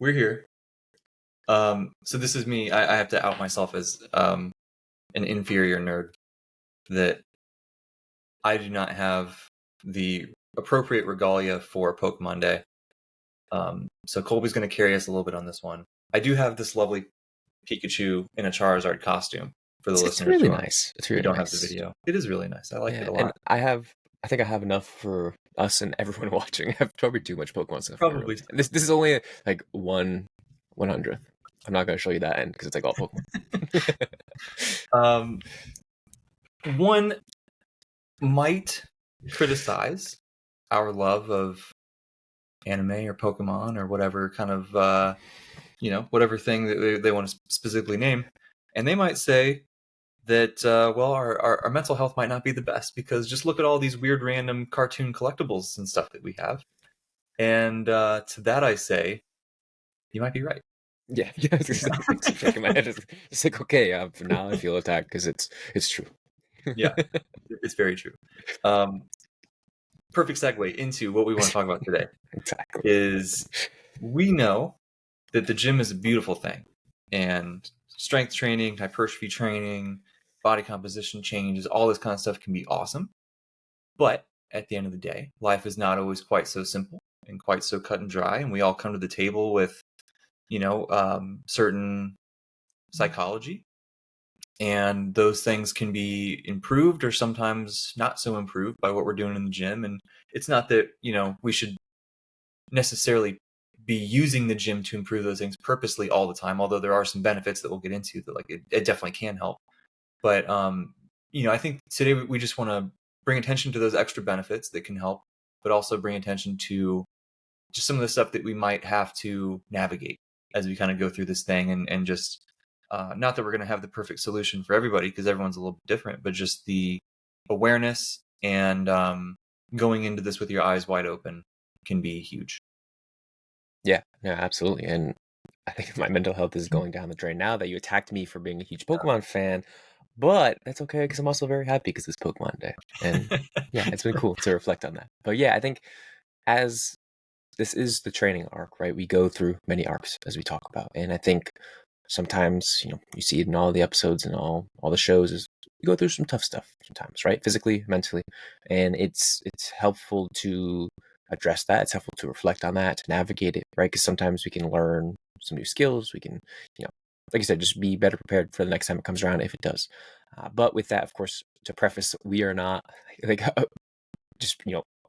we're here. So this is me. I have to out myself as an inferior nerd, that I do not have the appropriate regalia for Pokemon Day. So Colby's going to carry us a little bit on this one. I do have this lovely Pikachu in a Charizard costume for the listeners. It's really nice. It's really you don't nice. have the video. It is really nice. I like it a lot. And I think I have enough for us and everyone watching. I have probably too much Pokemon stuff. Probably. This is only like 1/100th. I'm not going to show you that end because it's like all Pokemon. One might criticize our love of anime or Pokemon or whatever kind of, whatever thing that they want to specifically name. And they might say that, our mental health might not be the best because just look at all these weird random cartoon collectibles and stuff that we have. And to that I say, you might be right. Yeah, shaking my head. It's like, okay, for now I feel attacked because it's true. Yeah, it's very true. Perfect segue into what we want to talk about today. Exactly. Is we know that the gym is a beautiful thing, and strength training, hypertrophy training, body composition changes, all this kind of stuff can be awesome. But at the end of the day, life is not always quite so simple and quite so cut and dry, and we all come to the table with, certain psychology, and those things can be improved or sometimes not so improved by what we're doing in the gym. And it's not that, we should necessarily be using the gym to improve those things purposely all the time, although there are some benefits that we'll get into that, like, it definitely can help. But I think today we just want to bring attention to those extra benefits that can help, but also bring attention to just some of the stuff that we might have to navigate as we kind of go through this thing, and just not that we're going to have the perfect solution for everybody because everyone's a little bit different, but just the awareness and going into this with your eyes wide open can be huge. Yeah, absolutely. And I think my mental health is going down the drain now that you attacked me for being a huge Pokemon fan, but that's okay because I'm also very happy because it's Pokemon Day. And yeah, it's been cool to reflect on that. But yeah, I think as this is the training arc, right? We go through many arcs as we talk about. And I think sometimes, you see it in all the episodes and all the shows, is you go through some tough stuff sometimes, right? Physically, mentally. And it's helpful to address that. It's helpful to reflect on that, to navigate it, right? Because sometimes we can learn some new skills. We can, like you said, just be better prepared for the next time it comes around if it does. But with that, of course, to preface, we are not like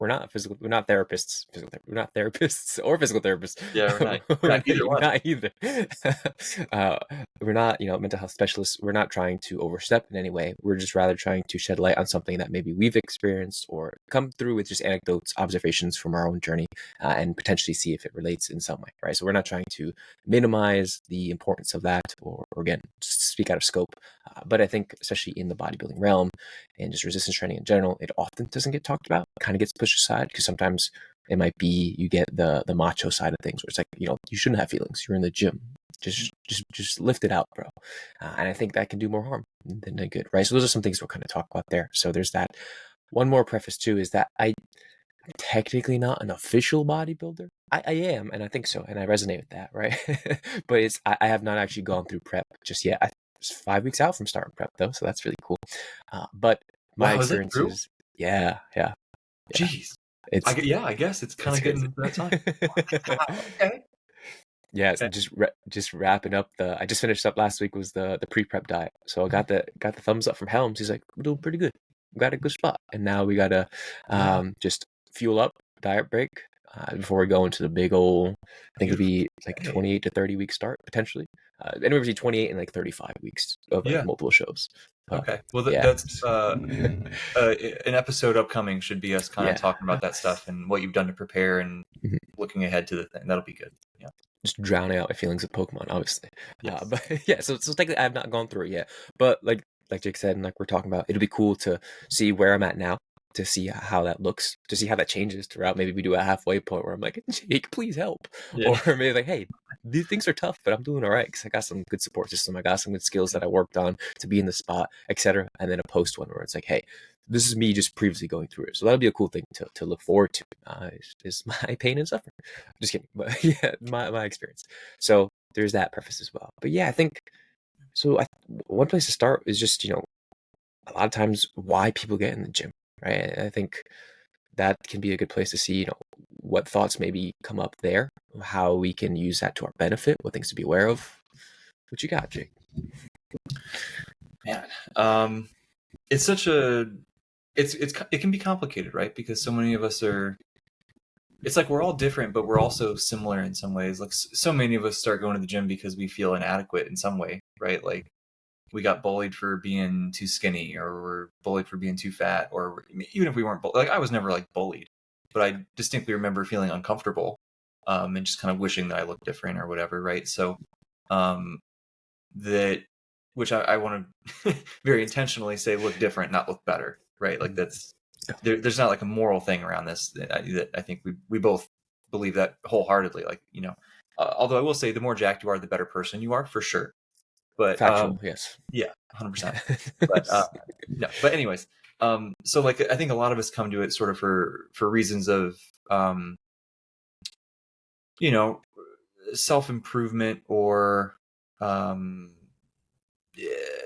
we're not therapists. We're not therapists or physical therapists. Yeah, we're not either one. Not either. We're not, mental health specialists. We're not trying to overstep in any way. We're just rather trying to shed light on something that maybe we've experienced or come through with just anecdotes, observations from our own journey, and potentially see if it relates in some way, right? So we're not trying to minimize the importance of that or again, speak out of scope. But I think especially in the bodybuilding realm and just resistance training in general, it often doesn't get talked about. It kind of gets pushed aside because sometimes it might be you get the macho side of things where it's like, you shouldn't have feelings. You're in the gym. Just lift it out, bro. And I think that can do more harm than good, right? So those are some things we'll kind of talk about there. So there's that. One more preface too is that I'm technically not an official bodybuilder. I am, and I think so, and I resonate with that, right? But I have not actually gone through prep just yet. I was 5 weeks out from starting prep though, so that's really cool. But my experience is, yeah. Jeez. I guess it's kind of getting to that time. Okay. Yeah, so just wrapping up I just finished up last week was the pre-prep diet. So I got the thumbs up from Helms. He's like, we're doing pretty good. We got a good spot. And now we gotta just fuel up, diet break, before we go into the big old, I think it'll be like 28 to 30 week start potentially. Anywhere between 28 and like 35 weeks of multiple shows. Okay. Well, that's an episode upcoming should be us kind of talking about that stuff and what you've done to prepare and looking ahead to the thing. That'll be good. Yeah. Just drowning out my feelings of Pokemon, obviously. Yes. But yeah, so technically I have not gone through it yet. But like Jake said, and like we're talking about, it'll be cool to see where I'm at now, to see how that looks, to see how that changes throughout. Maybe we do a halfway point where I'm like, Jake, please help. Yeah. Or maybe like, hey, these things are tough, but I'm doing all right because I got some good support system. I got some good skills that I worked on to be in the spot, etc. And then a post one where it's like, hey, this is me just previously going through it. So that'll be a cool thing to look forward to. Is my pain and suffering. Just kidding, but yeah, my experience. So there's that preface as well. But yeah, I think so. One place to start is just a lot of times why people get in the gym, right? I think that can be a good place to see, what thoughts maybe come up there, how we can use that to our benefit, what things to be aware of. What you got, Jake? Man, it's such a it can be complicated, right? Because so many of us are. It's like we're all different, but we're also similar in some ways. Like so many of us start going to the gym because we feel inadequate in some way, right? Like we got bullied for being too skinny, or we're bullied for being too fat, or even if we weren't like I was never like bullied, but I distinctly remember feeling uncomfortable, and just kind of wishing that I looked different or whatever, right? So um, that which I want to very intentionally say look different, not look better, right? Like that's there's not like a moral thing around this that I think we both believe that wholeheartedly. Like although I will say the more jacked you are, the better person you are for sure. But Factual, yes. yeah, 100%. But no, but anyways, so like I think a lot of us come to it sort of for reasons of you know self-improvement, or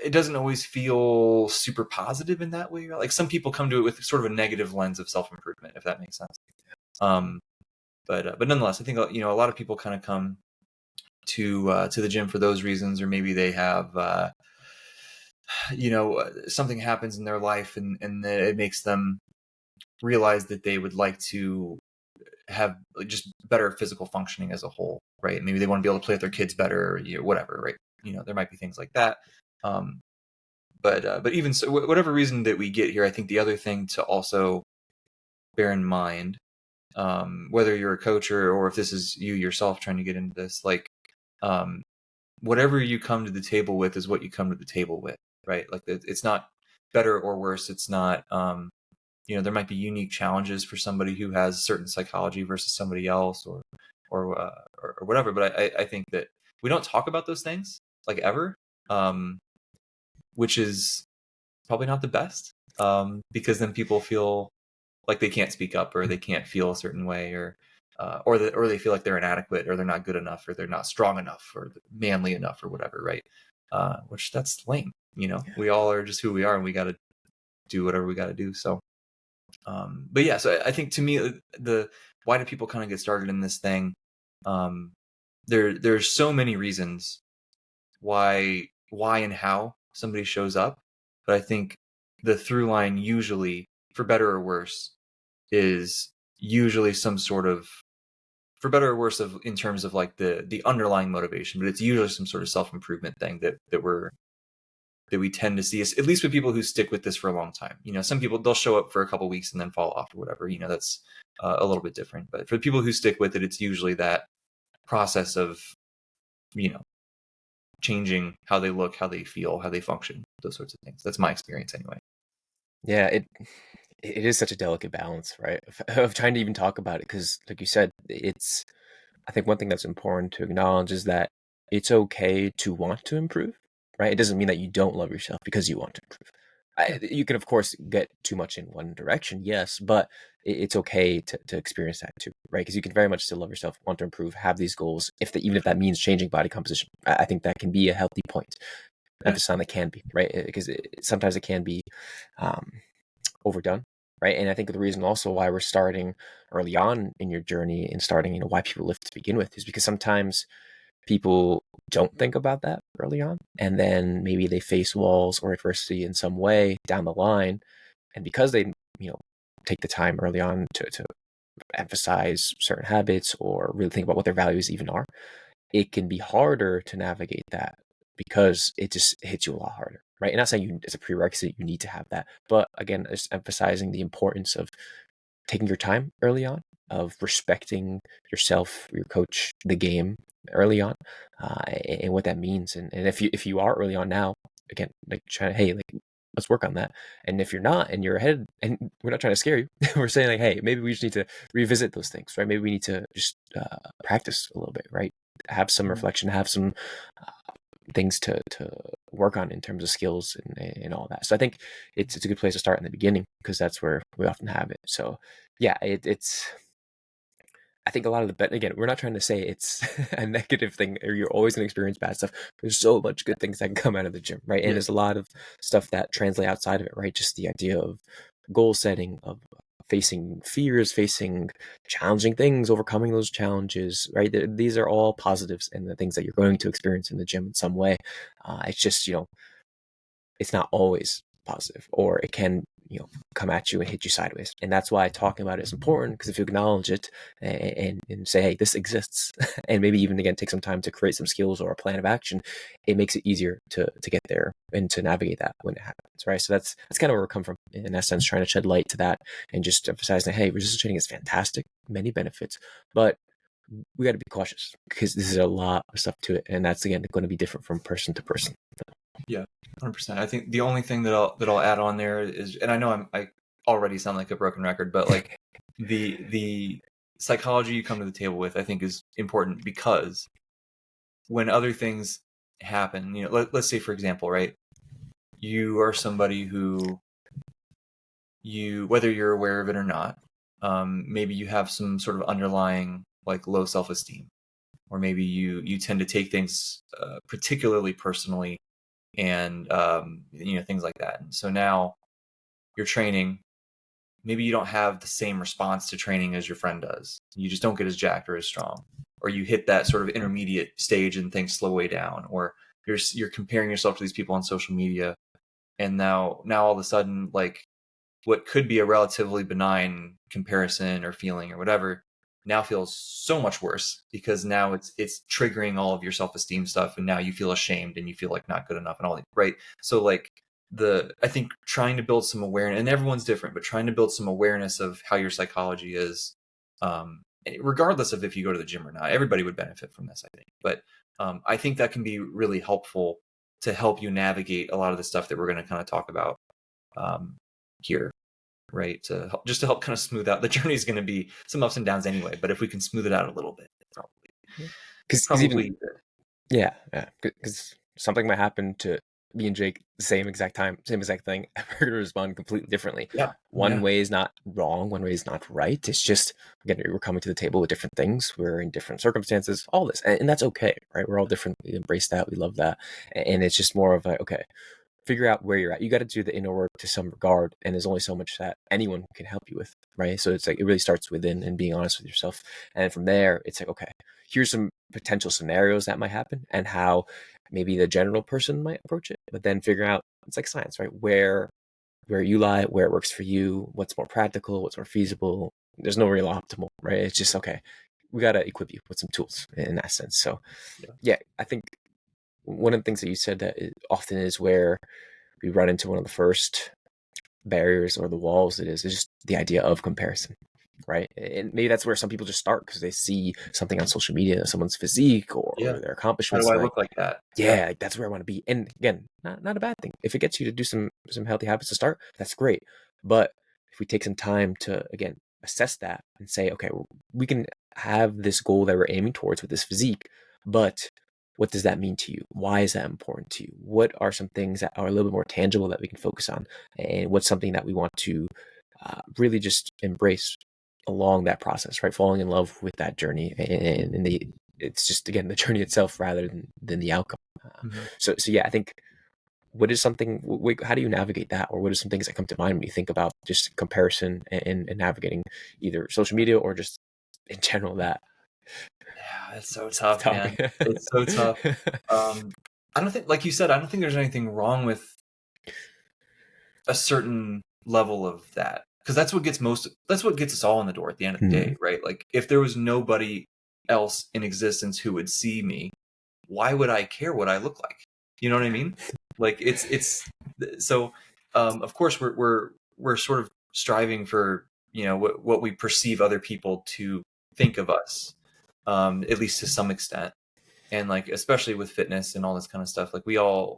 it doesn't always feel super positive in that way. Like some people come to it with sort of a negative lens of self-improvement, if that makes sense. Um, but nonetheless, I think a lot of people kind of come to the gym for those reasons, or maybe they have something happens in their life, and it makes them realize that they would like to have like, just better physical functioning as a whole, right? Maybe they want to be able to play with their kids better, or whatever, right? There might be things like that. Um, but even so, whatever reason that we get here, I think the other thing to also bear in mind, whether you're a coach or if this is you yourself trying to get into this, like um, whatever you come to the table with is what you come to the table with, right? Like it's not better or worse. It's not there might be unique challenges for somebody who has certain psychology versus somebody else, or whatever. But I think that we don't talk about those things like ever, which is probably not the best, because then people feel like they can't speak up, or they can't feel a certain way, or they feel like they're inadequate, or they're not good enough, or they're not strong enough, or manly enough, or whatever, right? Which that's lame. We all are just who we are, and we got to do whatever we got to do. So, but yeah, so I think to me, the why do people kind of get started in this thing? There's so many reasons why and how somebody shows up, but I think the through line usually, for better or worse, is usually some sort of, for better or worse, of in terms of like the underlying motivation, but it's usually some sort of self-improvement thing that we tend to see, at least with people who stick with this for a long time. Some people, they'll show up for a couple of weeks and then fall off or whatever. That's a little bit different. But for people who stick with it, it's usually that process of changing how they look, how they feel, how they function, those sorts of things. That's my experience anyway. Yeah, it is such a delicate balance, right? Of trying to even talk about it, because like you said, I think one thing that's important to acknowledge is that it's okay to want to improve, right? It doesn't mean that you don't love yourself because you want to improve. You can, of course, get too much in one direction, yes, but it's okay to experience that too, right? Because you can very much still love yourself, want to improve, have these goals, even if that means changing body composition. I think that can be a healthy point. Emphasis on that can be, right? Because sometimes it can be overdone, right? And I think the reason also why we're starting early on in your journey and starting, why people lift to begin with is because sometimes people don't think about that early on, and then maybe they face walls or adversity in some way down the line, and because they take the time early on to emphasize certain habits or really think about what their values even are, it can be harder to navigate that because it just hits you a lot harder, right? And not saying it's a prerequisite you need to have that, but again, just emphasizing the importance of taking your time early on, of respecting yourself, your coach, the game early on, and what that means. And if you are early on now, again, like trying to, hey, like let's work on that. And if you're not, and you're ahead, and we're not trying to scare you, we're saying like, hey, maybe we just need to revisit those things, right? Maybe we need to just practice a little bit, right? have some reflection, have some things to work on in terms of skills and all that. So I think it's a good place to start in the beginning, because that's where we often have it. So yeah, it's I think a lot of the again, we're not trying to say it's a negative thing or you're always going to experience bad stuff. There's so much good things that can come out of the gym, right? And Yeah. there's a lot of stuff that translate outside of it, right? Just the idea of goal setting, of facing fears, facing challenging things, overcoming those challenges, right? These are all positives and the things that you're going to experience in the gym in some way. It's just, it's not always positive, or it can, come at you and hit you sideways. And that's why talking about it is important, because if you acknowledge it and say, hey, this exists, and maybe even again take some time to create some skills or a plan of action, it makes it easier to get there and to navigate that when it happens, right? So that's kind of where we come from, in essence, trying to shed light to that and just emphasizing, hey, resistance training is fantastic, many benefits, but we got to be cautious, because this is a lot of stuff to it, and that's again going to be different from person to person. Yeah, 100%. I think the only thing that I'll add on there is, and I know I already sound like a broken record, but like the psychology you come to the table with, I think, is important, because when other things happen, let's say, for example, right, you are somebody who, whether you're aware of it or not, maybe you have some sort of underlying like low self-esteem, or maybe you tend to take things particularly personally, and things like that. And so now you're training, maybe you don't have the same response to training as your friend does. You just don't get as jacked or as strong, or you hit that sort of intermediate stage and things slow way down, or you're comparing yourself to these people on social media, and now all of a sudden, like, what could be a relatively benign comparison or feeling or whatever now feels so much worse, because now it's triggering all of your self-esteem stuff, and now you feel ashamed and you feel like not good enough and all that, right? So like, I think trying to build some awareness, and everyone's different, but trying to build some awareness of how your psychology is, regardless of if you go to the gym or not, everybody would benefit from this, I think. But I think that can be really helpful to help you navigate a lot of the stuff that we're going to kind of talk about here, right? Just to help kind of smooth out. The journey is going to be some ups and downs anyway, but if we can smooth it out a little bit, Because even yeah, because something might happen to me and Jake the same exact time, same exact thing. We're going to respond completely differently. Yeah. One way is not wrong, one way is not right. It's just, again, we're coming to the table with different things. We're in different circumstances, all this, and that's okay, right? We're all different. We embrace that. We love that. And it's just more of like, okay, figure out where you're at. You got to do the inner work to some regard, and there's only so much that anyone can help you with, right? So it's like, it really starts within and being honest with yourself. And from there, it's like, okay, here's some potential scenarios that might happen and how maybe the general person might approach it, but then figure out, it's like science, right? Where you lie, where it works for you, what's more practical, what's more feasible. There's no real optimal, right? It's just, okay, we got to equip you with some tools in that sense. So yeah, I think one of the things that you said that often is where we run into one of the first barriers or the walls, is just the idea of comparison, right? And maybe that's where some people just start, because they see something on social media, someone's physique or their accomplishments. How do I look like that? Yeah, like, that's where I want to be. And again, not a bad thing. If it gets you to do some healthy habits to start, that's great. But if we take some time to, again, assess that and say, okay, we can have this goal that we're aiming towards with this physique, but what does that mean to you? Why is that important to you? What are some things that are a little bit more tangible that we can focus on? And what's something that we want to really just embrace along that process, right? Falling in love with that journey, and it's just, again, the journey itself rather than the outcome. So yeah, I think, what is something, how do you navigate that? Or what are some things that come to mind when you think about just comparison and navigating either social media or just in general that? Yeah, it's so tough, man. It's so tough. I don't think, like you said, I don't think there's anything wrong with a certain level of that, because that's what gets us all in the door at the end of the day, right? Like, if there was nobody else in existence who would see me, why would I care what I look like? You know what I mean? Like, it's so of course we're sort of striving for, what we perceive other people to think of us, at least to some extent. And like, especially with fitness and all this kind of stuff, like, we all,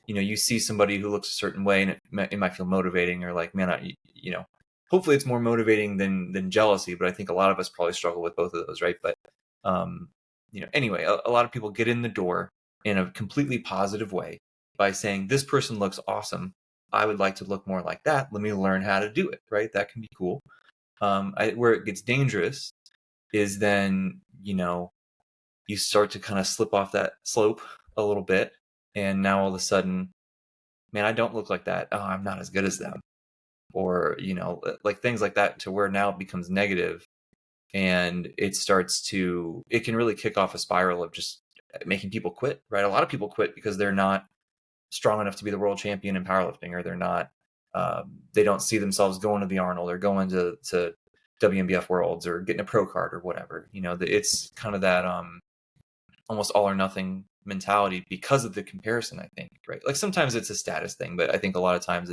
you see somebody who looks a certain way, and it might feel motivating, or like, man, hopefully it's more motivating than jealousy, but I think a lot of us probably struggle with both of those, right? But anyway, a lot of people get in the door in a completely positive way by saying, this person looks awesome. I would like to look more like that. Let me learn how to do it, right? That can be cool. Where it gets dangerous is then, you start to kind of slip off that slope a little bit. And now all of a sudden, man, I don't look like that. Oh, I'm not as good as them. Or, like things like that, to where now it becomes negative, and it can really kick off a spiral of just making people quit, right? A lot of people quit because they're not strong enough to be the world champion in powerlifting, or they're not, they don't see themselves going to the Arnold or going to WMBF Worlds or getting a pro card or whatever. It's kind of that almost all or nothing mentality because of the comparison, I think, right? Like sometimes it's a status thing, but I think a lot of times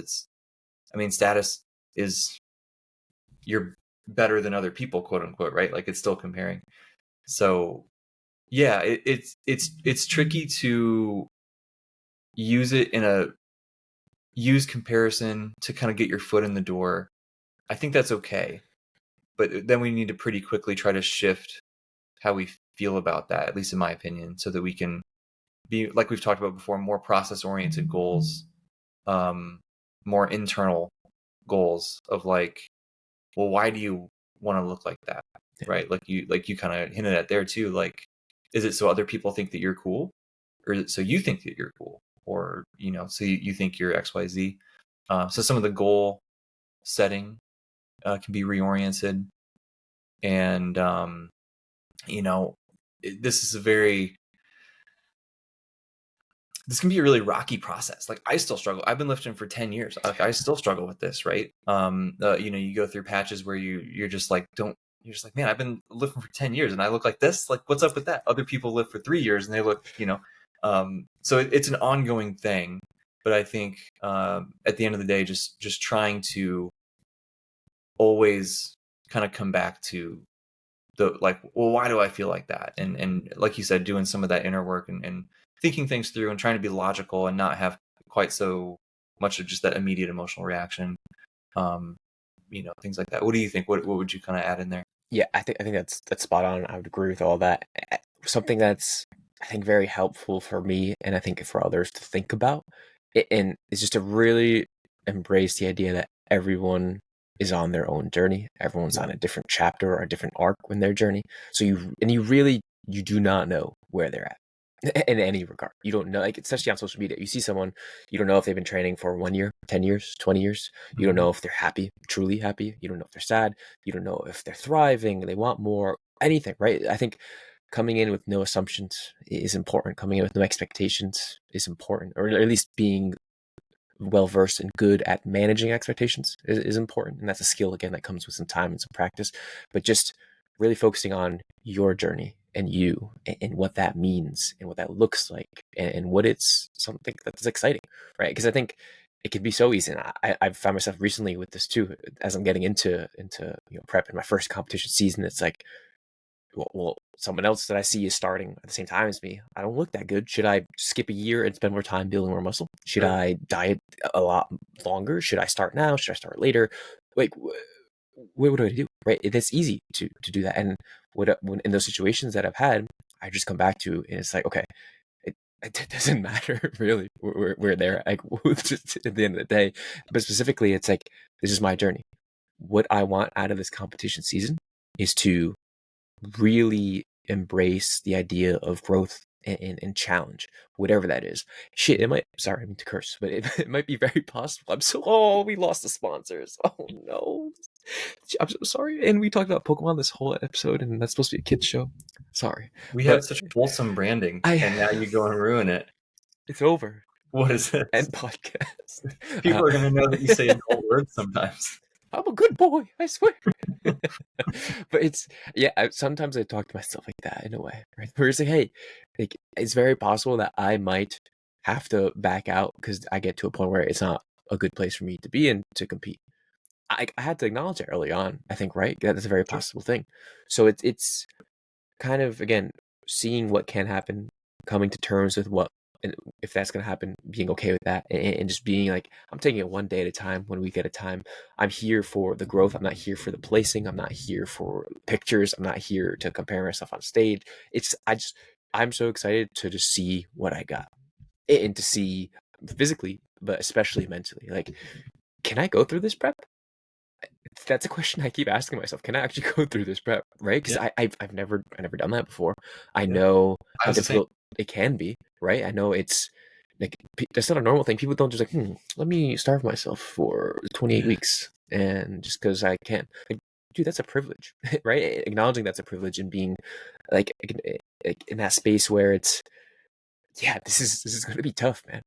status is you're better than other people, quote unquote, right? Like it's still comparing. So yeah, it's tricky to use comparison to kind of get your foot in the door. I think that's okay, but then we need to pretty quickly try to shift how we feel about that, at least in my opinion, so that we can be, like we've talked about before, more process oriented goals, more internal goals of like, well, why do you want to look like that? Yeah. Right? Like you kind of hinted at there too. Like, is it so other people think that you're cool, or is it so you think that you're cool, or so you think you're XYZ? So some of the goal setting can be reoriented, and this is this can be a really rocky process. Like I still struggle. I've been lifting for 10 years. I still struggle with this, right? You go through patches where you're just like, you're just like, man, I've been lifting for 10 years and I look like this. Like, what's up with that? Other people live for 3 years and they look, so it's an ongoing thing. But I think at the end of the day, just trying to always kind of come back to the, like, well, why do I feel like that? And like you said, doing some of that inner work and thinking things through and trying to be logical and not have quite so much of just that immediate emotional reaction. Things like that. What do you think? What would you kind of add in there? Yeah, I think that's spot on. I would agree with all that. Something that's, I think, very helpful for me, and I think for others to think about, and is just to really embrace the idea that everyone is on their own journey. Everyone's on a different chapter or a different arc in their journey. So you do not know where they're at in any regard. You don't know, like, especially on social media. You see someone, you don't know if they've been training for 1 year, 10 years, 20 years. You don't know if they're happy, truly happy. You don't know if they're sad. You don't know if they're thriving, they want more, anything, right? I think coming in with no assumptions is important. Coming in with no expectations is important, or at least being well versed and good at managing expectations is important. And that's a skill, again, that comes with some time and some practice. But just really focusing on your journey and you and what that means and what that looks like and what it's something that's exciting, right? Because I think it can be so easy. And I've found myself recently with this too, as I'm getting into prep in my first competition season. It's like, well, someone else that I see is starting at the same time as me. I don't look that good. Should I skip a year and spend more time building more muscle? Should I diet a lot longer? Should I start now? Should I start later? Like, what do I do? Right? It's easy to do that. And when in those situations that I've had, I just come back to, and it's like, okay, it doesn't matter really. We're there. Like, just at the end of the day. But specifically, it's like, this is my journey. What I want out of this competition season is to really embrace the idea of growth and challenge, whatever that is. Shit, it might, sorry, I mean to curse, but it might be very possible. We lost the sponsors. Oh no. I'm so sorry. And we talked about Pokemon this whole episode, and that's supposed to be a kid's show. Sorry. We had such wholesome branding, and now you go and ruin it. It's over. What is this? End podcast. People are going to know that you say adult words sometimes. I'm a good boy, I swear. But it's, yeah, sometimes I talk to myself like that in a way, right? Where it's like, hey, like, it's very possible that I might have to back out because I get to a point where it's not a good place for me to be in to compete. I had to acknowledge it early on, I think, right? That's a very possible thing. So it's kind of, again, seeing what can happen, coming to terms with what and if that's going to happen, being okay with that, and just being like, I'm taking it one day at a time, 1 week at a time. I'm here for the growth. I'm not here for the placing. I'm not here for pictures. I'm not here to compare myself on stage. I'm so excited to just see what I got, and to see physically, but especially mentally. Like, can I go through this prep? That's a question I keep asking myself. Can I actually go through this prep? Right? Because Yeah. I've never done that before. I Yeah. know I how was the same. difficult it can be. Right? I know it's like, that's not a normal thing. People don't just like, let me starve myself for 28 Yeah. weeks, and just because I can. Like, dude, that's a privilege, right? Acknowledging that's a privilege, and being like, in that space where it's, yeah, this is going to be tough, man.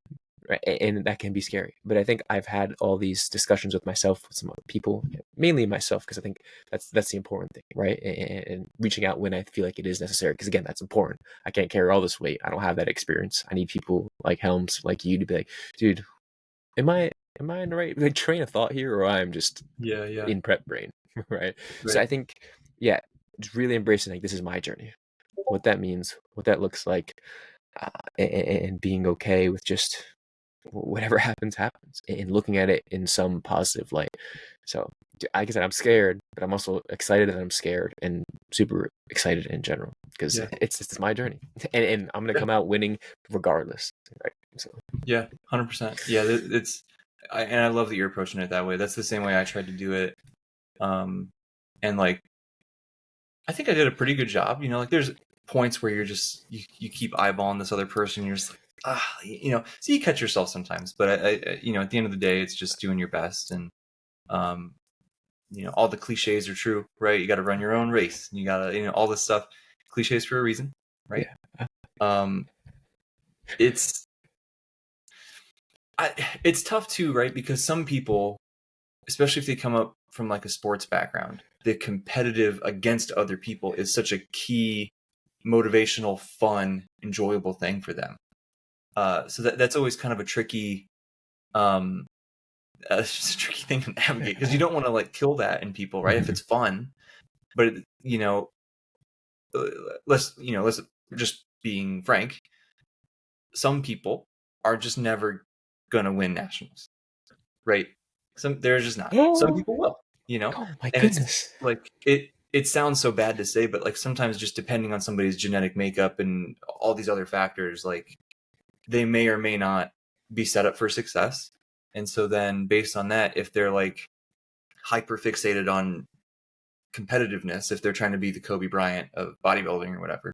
Right? And that can be scary. But I think I've had all these discussions with myself, with some other people, mainly myself, because I think that's the important thing, right? And reaching out when I feel like it is necessary, because again, that's important. I can't carry all this weight. I don't have that experience. I need people like Helms, like you, to be like, dude, am I in the right like train of thought here, or I'm just Yeah. Yeah. in prep brain, right? So I Right. think, yeah, just really embracing like, this is my journey, what that means, what that looks like, and being okay with just whatever happens, and looking at it in some positive light. So, like I said, I'm scared, but I'm also excited that I'm scared, and super excited in general, because Yeah. it's my journey, and I'm gonna Yeah. come out winning regardless, right? So Yeah. 100%. Yeah. And I love that you're approaching it that way. That's the same way I tried to do it. Um, and like, I think I did a pretty good job. Like there's points where you keep eyeballing this other person. You're just like, so you catch yourself sometimes. But at the end of the day, it's just doing your best. And um, all the cliches are true, right? You got to run your own race. You got to, all this stuff, cliches for a reason, right? yeah, Um, it's it's tough too, right? Because some people, especially if they come up from like a sports background, the competitive against other people is such a key motivational, fun, enjoyable thing for them. So that's always kind of a tricky, um, it's just a tricky thing to navigate, because you don't want to like kill that in people, right? If it's fun, but uh, let's just being frank, some people are just never gonna win nationals, right? They're just not. Some oh, people will, oh my and it's goodness. like it sounds so bad to say, but like sometimes just depending on somebody's genetic makeup and all these other factors, like they may or may not be set up for success. And so then based on that, if they're like hyper fixated on competitiveness, if they're trying to be the Kobe Bryant of bodybuilding or whatever,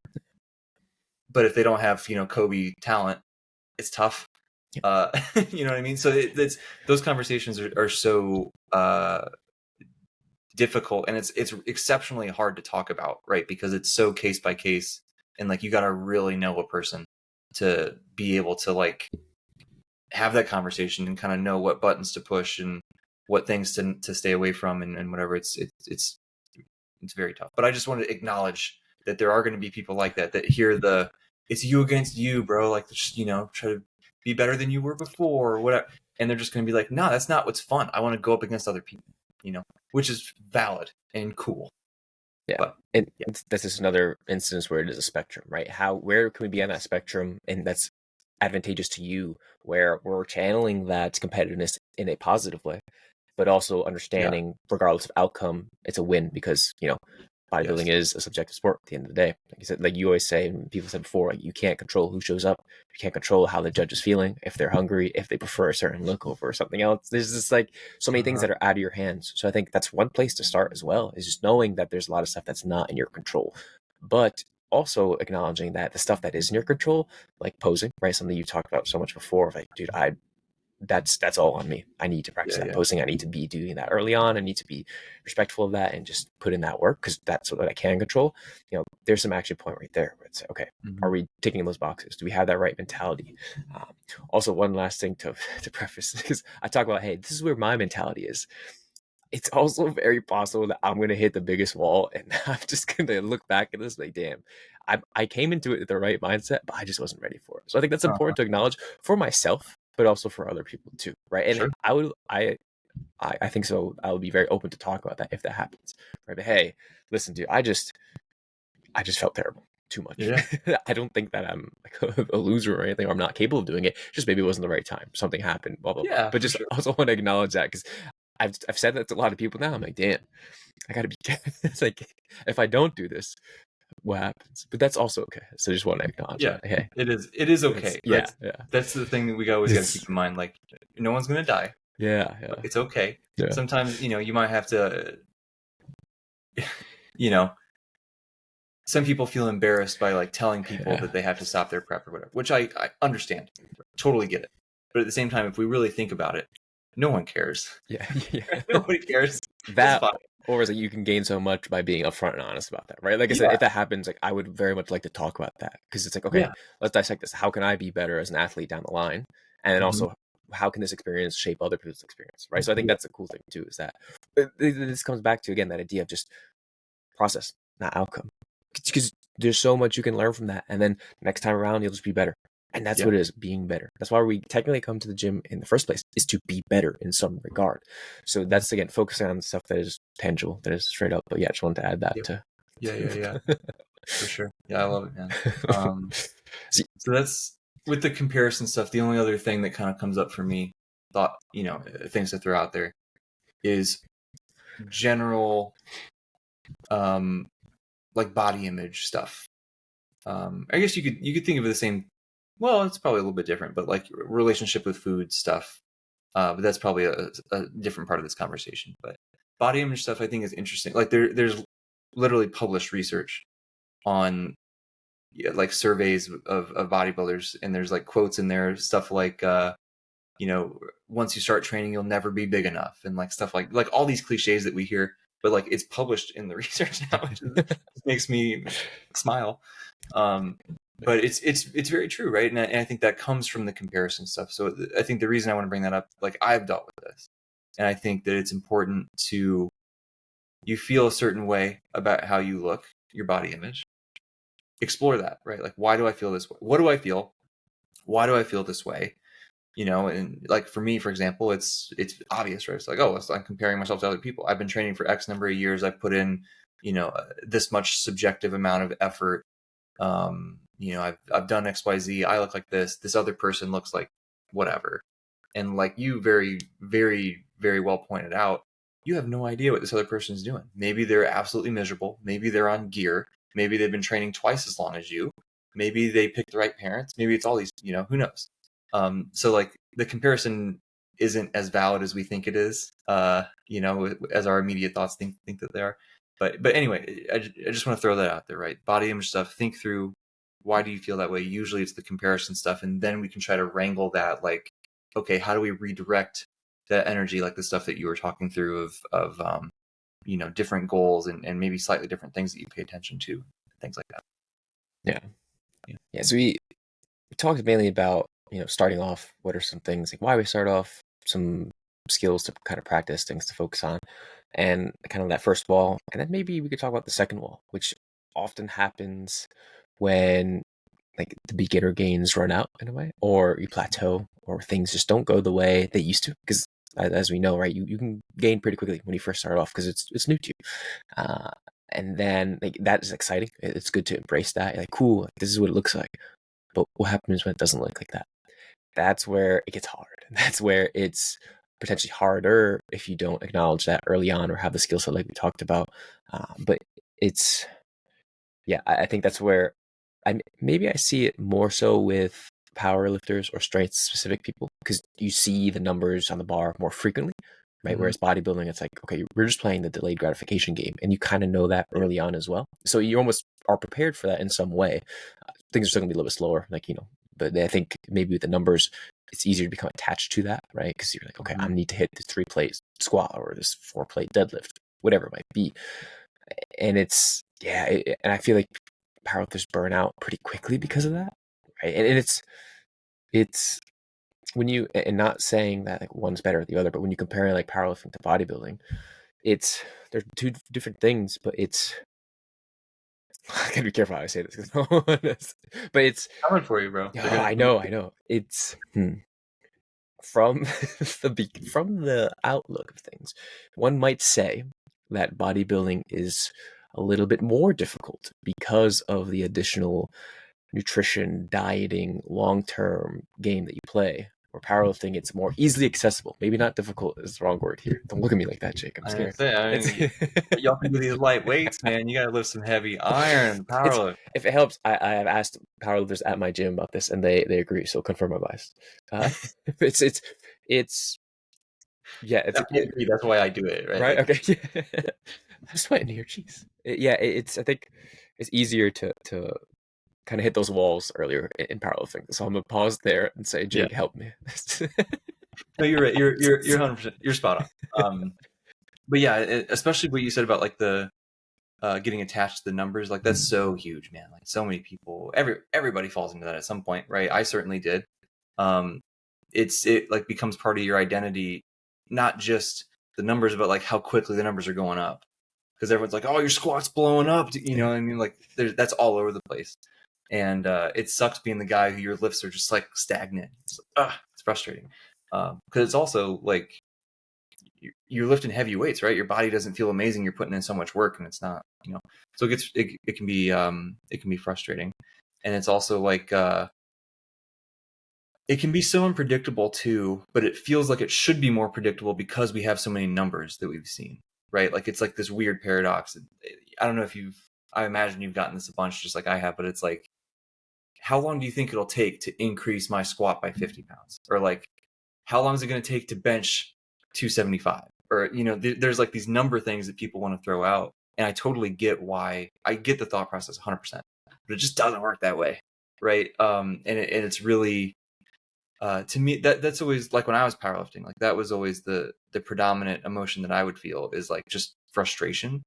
but if they don't have, Kobe talent, it's tough. You know what I mean? So it's those conversations are so difficult, and it's exceptionally hard to talk about, right? Because it's so case by case, and like you got to really know a person to be able to like have that conversation and kind of know what buttons to push and what things to stay away from, and whatever. It's very tough. But I just wanted to acknowledge that there are going to be people like that hear it's you against you, bro. Like, just, try to be better than you were before or whatever. And they're just going to be like, no, that's not what's fun. I want to go up against other people, which is valid and cool. Yeah. But And yeah, this is another instance where it is a spectrum, right? Where can we be on that spectrum? And that's advantageous to you, where we're channeling that competitiveness in a positive way, but also yeah, understanding, regardless of outcome, it's a win, because, bodybuilding yes, is a subjective sport at the end of the day. Like you said, like you always say, and people said before, like, you can't control who shows up. You can't control how the judge is feeling, if they're hungry, if they prefer a certain look over something else. There's just like so many things uh-huh. that are out of your hands. So I think that's one place to start as well, is just knowing that there's a lot of stuff that's not in your control, but also acknowledging that the stuff that is in your control, like posing, right? Something you talked about so much before, like, dude, that's all on me. I need to practice Yeah, that yeah, posing. I need to be doing that early on. I need to be respectful of that and just put in that work, because that's what I can control. There's some action point right there where it's okay. mm-hmm. Are we ticking those boxes? Do we have that right mentality? Um, Also, one last thing to to preface, because I talk about, hey, this is where my mentality is. It's also very possible that I'm gonna hit the biggest wall, and I'm just gonna look back at this like, damn, I came into it with the right mindset, but I just wasn't ready for it. So I think that's Uh-huh. important to acknowledge for myself, but also for other people too, right? And Sure. I think so. I would be very open to talk about that if that happens, right? But hey, listen, dude, I just felt terrible. too much. Yeah, I don't think that I'm like a loser or anything, or I'm not capable of doing it. Just maybe it wasn't the right time. Something happened, blah, blah, blah. yeah, But for just sure. also want to acknowledge that because I've said that to a lot of people now. I'm like, damn, I got to be careful. It's like, if I don't do this, what happens? But that's also okay. So I just want to acknowledge Yeah, that. Hey, it is it's, okay. yeah, yeah. That's the thing that we always got to keep It's, in mind. Like, no one's gonna die. yeah, yeah, It's okay. yeah. Sometimes, you might have to, you know, some people feel embarrassed by like telling people Yeah. that they have to stop their prep or whatever, which I understand, totally get it. But at the same time, if we really think about it, no one cares. Yeah, yeah. Nobody cares. It's That, fine. or is it you can gain so much by being upfront and honest about that, right? Like I said, Yeah, if that happens, like I would very much like to talk about that because it's like, okay, yeah. let's dissect this. How can I be better as an athlete down the line? And then Mhm. also, how can this experience shape other people's experience, right? So I think Yeah. that's the cool thing too, is that this comes back to again that idea of just process, not outcome, because there's so much you can learn from that, and then next time around you'll just be better. And that's Yeah. what it is, being better. That's why we technically come to the gym in the first place, is to be better in some regard. So that's again focusing on the stuff that is tangible, that is straight up. But yeah, I just wanted to add that Yep. to. Yeah. For sure. Yeah, I love it, man. Um, See, so that's with the comparison stuff. The only other thing that kind of comes up for me, thought, things to throw out there is general, um, like body image stuff. I guess you could think of it the same. Well, it's probably a little bit different, but like relationship with food stuff. But that's probably a different part of this conversation. But body image stuff, I think, is interesting. Like there's literally published research on, yeah, like surveys of bodybuilders, and there's like quotes in there, stuff like, once you start training, you'll never be big enough, and like stuff like all these cliches that we hear, but like it's published in the research now, which makes me smile. Um, but it's very true, right? And I think that comes from the comparison stuff. So I think the reason I want to bring that up, like I've dealt with this, and I think that it's important to, you feel a certain way about how you look, your body image, explore that, right? Like, why do I feel this way? What do I feel? Why do I feel this way? And like for me, for example, it's obvious, right? It's like, oh, I'm comparing myself to other people. I've been training for X number of years. I've put in, this much subjective amount of effort. I've done X, Y, Z. I look like this. This other person looks like whatever. And like you very, very, very well pointed out, you have no idea what this other person is doing. Maybe they're absolutely miserable. Maybe they're on gear. Maybe they've been training twice as long as you. Maybe they picked the right parents. Maybe it's all these, who knows? So like the comparison isn't as valid as we think it is, as our immediate thoughts think that they are. But anyway, I just want to throw that out there, right? Body image stuff. Think through, why do you feel that way? Usually it's the comparison stuff, and then we can try to wrangle that. Like, okay, how do we redirect that energy? Like the stuff that you were talking through of different goals and maybe slightly different things that you pay attention to, things like that. yeah, Yeah. yeah. So we talked mainly about starting off. What are some things like why we start off, some skills to kind of practice, things to focus on, and kind of that first wall, and then maybe we could talk about the second wall, which often happens when like the beginner gains run out in a way, or you plateau, or things just don't go the way they used to. Because as we know, right, you can gain pretty quickly when you first start off because it's new to you. And then like that is exciting. It's good to embrace that. You're like, cool, like, this is what it looks like. But what happens when it doesn't look like that? That's where it gets hard. That's where it's potentially harder if you don't acknowledge that early on or have the skill set like we talked about. But it's, yeah, I think that's where maybe I see it more so with power lifters or strength specific people because you see the numbers on the bar more frequently, right? Mm-hmm. Whereas bodybuilding, it's like, okay, we're just playing the delayed gratification game, and you kind of know that Yeah. early on as well. So you almost are prepared for that in some way. Things are still gonna be a little bit slower, like but I think maybe with the numbers, it's easier to become attached to that, right? Because you're like, okay, Mm-hmm. I need to hit this 3-plate squat or this 4-plate deadlift, whatever it might be, and it's and I feel like powerlifters burn out pretty quickly because of that, right? And it's when you, and not saying that like one's better than the other, but when you compare like powerlifting to bodybuilding, it's they're two different things, but it's I gotta be careful how I say this but it's Coming for you, bro. They're gonna I come. know it's from from the outlook of things, one might say that bodybuilding is a little bit more difficult because of the additional nutrition, dieting, long-term game that you play. Or powerlifting, it's more easily accessible. Maybe not difficult is the wrong word here. Don't look at me like that, Jake. I'm I didn't scared. say. I It's mean, y'all can do these light weights, man. You gotta lift some heavy iron, it's powerlift. if it helps, I have asked powerlifters at my gym about this, and they agree. So confirm my bias. Uh, it's yeah, I agree. That's why I do it, right? right. Like, Okay, yeah. I'm sweating here. Jeez. It's I think it's easier to kind of hit those walls earlier in powerlifting. So I'm gonna pause there and say, yeah. Jake, help me. No, you're right. You're 100%. You're spot on. But yeah, especially what you said about like the getting attached to the numbers, like that's so huge, man. Like so many people, everybody falls into that at some point, right? I certainly did. Um, it like becomes part of your identity, not just the numbers, but like how quickly the numbers are going up. Because everyone's like, "Oh, your squat's blowing up," you know. What I mean, like that's all over the place, and it sucks being the guy who your lifts are just like stagnant. It's frustrating. Because it's also like you're lifting heavy weights, right? Your body doesn't feel amazing. You're putting in so much work, and it's not, you know. So it can be frustrating, and it's also like it can be so unpredictable too. But it feels like it should be more predictable because we have so many numbers that we've seen, right? Like it's like this weird paradox. I don't know if you've. I imagine you've gotten this a bunch, just like I have. But it's like, how long do you think it'll take to increase my squat by 50 pounds, or like how long is it going to take to bench 275? Or, you know, there's like these number things that people want to throw out. And I totally get why. I get the thought process 100%, but it just doesn't work that way. Right. And it's really, to me, that's always like when I was powerlifting, like that was always the predominant emotion that I would feel is like just frustration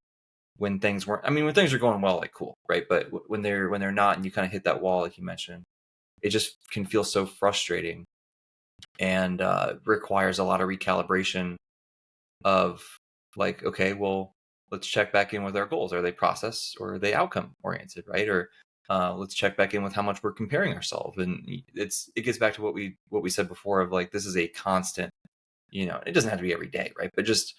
when things weren't, I mean, when things are going well, like cool. Right. But when they're not, and you kind of hit that wall, like you mentioned, it just can feel so frustrating and requires a lot of recalibration of like, okay, well, let's check back in with our goals. Are they process or are they outcome oriented, right? Or let's check back in with how much we're comparing ourselves. And it gets back to what we said before of like, this is a constant, you know, it doesn't have to be every day, right? But just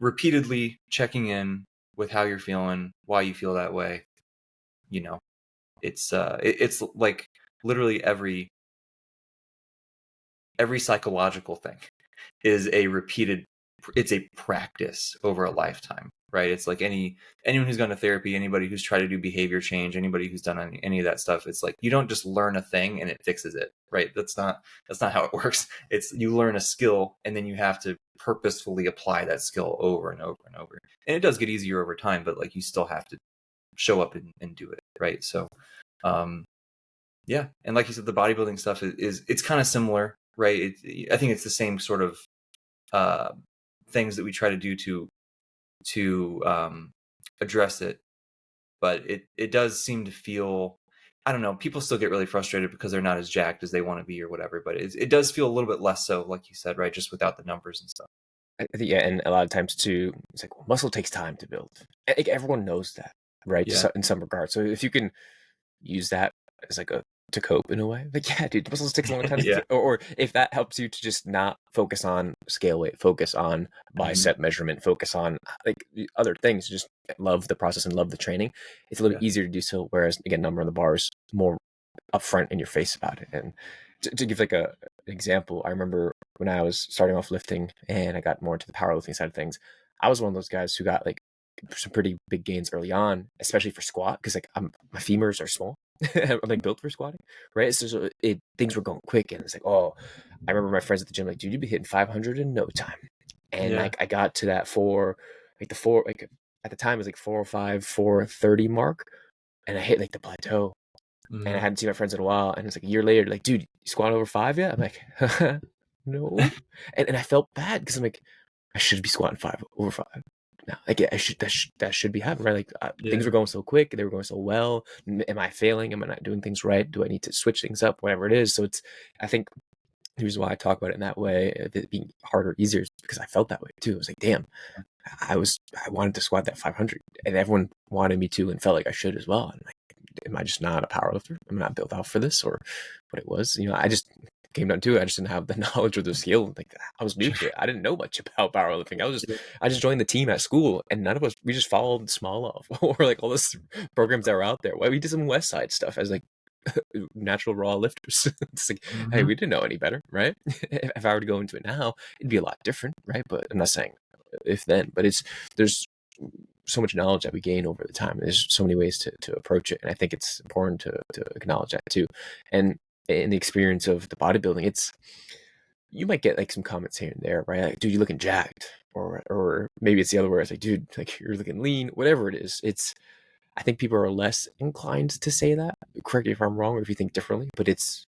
repeatedly checking in with how you're feeling, why you feel that way. You know, it's like literally every psychological thing is it's a practice over a lifetime, right? It's like anyone who's gone to therapy, anybody who's tried to do behavior change, anybody who's done any of that stuff, it's like you don't just learn a thing and it fixes it, right? That's not how it works. It's you learn a skill and then you have to purposefully apply that skill over and over and over, and it does get easier over time, but like you still have to show up and do it, right? So um yeah, and like you said, the bodybuilding stuff is it's kind of similar, right? I think it's the same sort of uh, things that we try to do to address it, but it does seem to feel, I don't know, people still get really frustrated because they're not as jacked as they want to be or whatever, but it does feel a little bit less so, like you said, right? Just without the numbers and stuff. I think, yeah, and a lot of times too, it's like, well, muscle takes time to build. Like, everyone knows that, right? Yeah, Just in some regard. So if you can use that as like a to cope in a way, like, yeah, dude, muscles takes a long time to yeah, build. Or if that helps you to just not focus on scale weight, focus on hmm, bicep measurement, focus on like other things, just love the process and love the training, it's a little yeah, bit easier to do so. Whereas again, number on the bars, more upfront in your face about it. And to give like an example, I remember when I was starting off lifting and I got more into the powerlifting side of things, I was one of those guys who got like some pretty big gains early on, especially for squat, because like my femurs are small. I'm like built for squatting, right? So things were going quick, and it's like, oh, I remember my friends at the gym like, dude, you'd be hitting 500 in no time, and yeah, like I got to that four like at the time it was like 405, 430 mark, and I hit like the plateau, and I hmm, hadn't seen my friends in a while, and it's like a year later, like, dude, you squat over 5 yet? I'm like, no, and I felt bad because I'm like, I should be squatting 5 over 5 now. Like that should be happening, right? Like things yeah, were going so quick, they were going so well. Am I failing? Am I not doing things right? Do I need to switch things up? Whatever it is. So I think the reason why I talk about it in that way, it being harder, or easier, is because I felt that way too. I was like, damn, I wanted to squat that 500, and everyone wanted me to, and felt like I should as well. And like, am I just not a powerlifter? Am I not built out for this, or what it was? You know, came down to it, I just didn't have the knowledge or the skill. Like, I was new to it. I didn't know much about powerlifting. I just joined the team at school, and none of us, we just followed Smolov or like all those programs that were out there. Why we did some West Side stuff as like natural raw lifters. It's like, hey, we Mhm. didn't know any better, right? If I were to go into it now, it'd be a lot different, right? But I'm not saying if then, but there's so much knowledge that we gain over the time. There's so many ways to approach it, and I think it's important to acknowledge that too. And in the experience of the bodybuilding, it's, you might get like some comments here and there, right? Like, dude, you're looking jacked, or maybe it's the other way. It's like, dude, like you're looking lean, whatever it is. It's, I think people are less inclined to say that. Correct me if I'm wrong or if you think differently, but it's,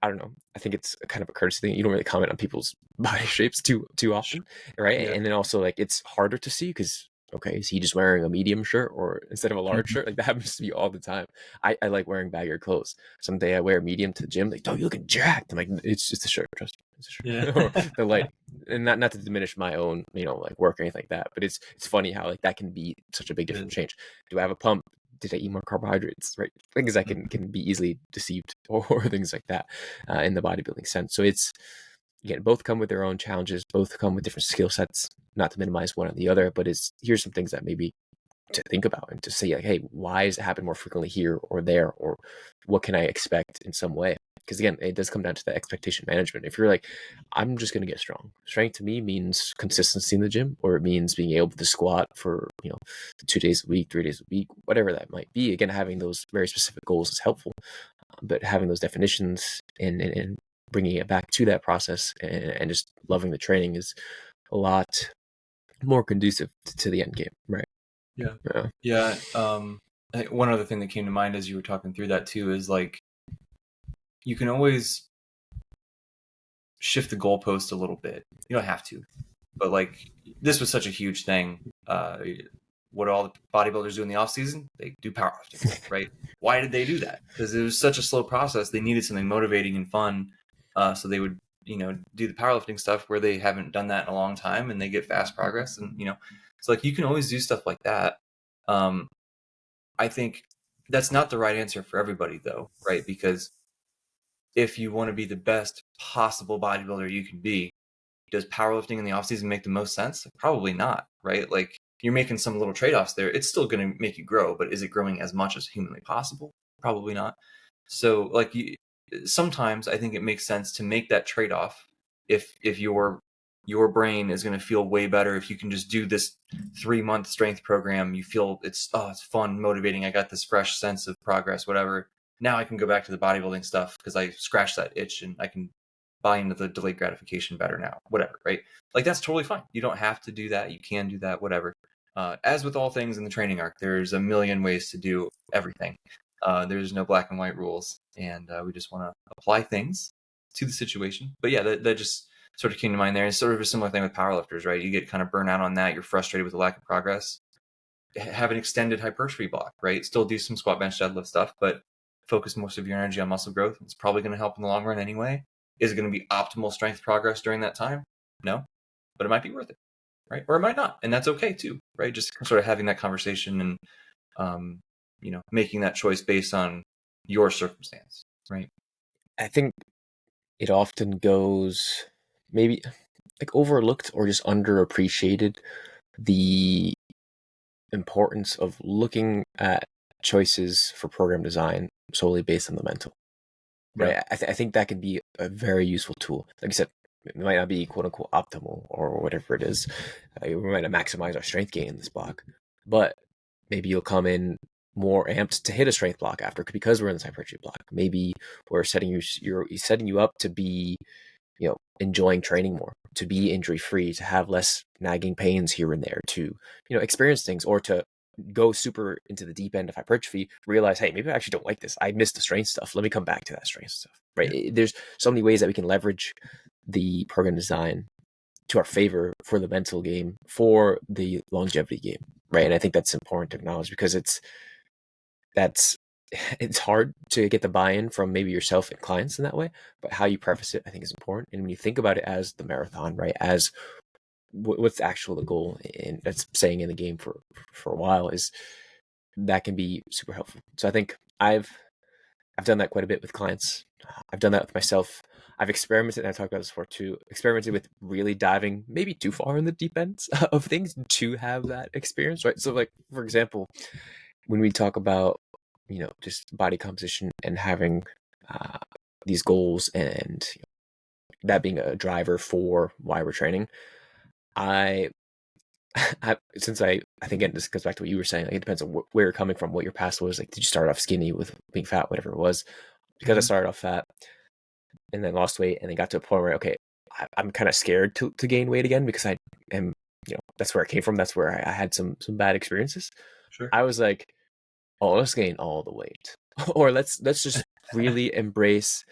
I don't know. I think it's a kind of a courtesy thing. You don't really comment on people's body shapes too Sure. often, right? Yeah. And then also like it's harder to see because, okay, is he just wearing a medium shirt or instead of a large Mhm. shirt? Like that happens to me all the time. I like wearing baggier clothes. Someday I wear medium to the gym. Like, oh, you looking jacked. I'm like, it's just a shirt, trust me, it's a Yeah. shirt. Or the lighting, and not to diminish my own, like work or anything like that. But it's funny how like that can be such a big It different is. change. Do I have a pump? Did I eat more carbohydrates? Right, things that Mhm. can be easily deceived or things like that in the bodybuilding sense. So it's, again, both come with their own challenges, both come with different skill sets, not to minimize one or the other, but it's, here's some things that maybe to think about and to say like, hey, why does it happen more frequently here or there, or what can I expect in some way? Because again, it does come down to the expectation management. If you're like, I'm just going to get strong, strength to me means consistency in the gym, or it means being able to squat for 2 days a week, 3 days a week, whatever that might be. Again, having those very specific goals is helpful, but having those definitions and bringing it back to that process and just loving the training is a lot more conducive to the end game, right? Yeah. Yeah. Yeah. I think one other thing that came to mind as you were talking through that too is like you can always shift the goalpost a little bit. You don't have to, but like this was such a huge thing. What do all the bodybuilders do in the off season? They do powerlifting, right? Why did they do that? Because it was such a slow process. They needed something motivating and fun, so they would do the powerlifting stuff where they haven't done that in a long time, and they get fast progress. And it's like you can always do stuff like that. Um, I think that's not the right answer for everybody, though, right? Because if you want to be the best possible bodybuilder you can be, does powerlifting in the offseason make the most sense? Probably not, right? Like you're making some little trade-offs there. It's still going to make you grow, but is it growing as much as humanly possible? Probably not. So like sometimes I think it makes sense to make that trade-off if your brain is going to feel way better if you can just do this 3-month strength program. You feel it's fun, motivating. I got this fresh sense of progress, whatever. Now I can go back to the bodybuilding stuff because I scratched that itch and I can buy into the delayed gratification better now, whatever, right? Like that's totally fine. You don't have to do that. You can do that, whatever. As with all things in the training arc, there's a million ways to do everything. There's no black and white rules, and we just want to apply things to the situation. But yeah, that just sort of came to mind there. It's sort of a similar thing with powerlifters, right? You get kind of burnt out on that. You're frustrated with the lack of progress. Have an extended hypertrophy block, right? Still do some squat, bench, deadlift stuff, but focus most of your energy on muscle growth. It's probably going to help in the long run anyway. Is it going to be optimal strength progress during that time? No, but it might be worth it, right? Or it might not, and that's okay too, right? Just sort of having that conversation and making that choice based on your circumstance, right? I think it often goes maybe like overlooked or just underappreciated, the importance of looking at choices for program design solely based on the mental, Yeah. right? I think that can be a very useful tool. Like I said, it might not be quote unquote optimal or whatever it is. We might not maximize our strength gain in this block, but maybe you'll come in more amped to hit a strength block after because we're in this hypertrophy block. Maybe we're setting you up to be enjoying training more, to be injury free, to have less nagging pains here and there, to experience things, or to go super into the deep end of hypertrophy, realize, hey, maybe I actually don't like this. I missed the strength stuff. Let me come back to that strength stuff. Right? Yeah. There's so many ways that we can leverage the program design to our favor for the mental game, for the longevity game. Right. And I think that's important to acknowledge because it's hard to get the buy-in from maybe yourself and clients in that way, but how you preface it, I think, is important. And when you think about it as the marathon, right, as what's actual the goal, and that's staying in the game for a while, is that can be super helpful. So I think I've done that quite a bit with clients. I've done that with myself. I've experimented, and I talked about this before too, experimented with really diving maybe too far in the deep ends of things to have that experience, right? So, like, for example, when we talk about, just body composition and having uh, these goals and that being a driver for why we're training, I, since I think again, this goes back to what you were saying, like, it depends on where you're coming from, what your past was. Like, did you start off skinny with being fat, whatever it was? Because I Hmm. started off fat and then lost weight and then got to a point where, okay, I'm kind of scared to gain weight again because I am, that's where I came from. That's where I had some bad experiences. Sure. I was like, oh, let's gain all the weight, or let's just really embrace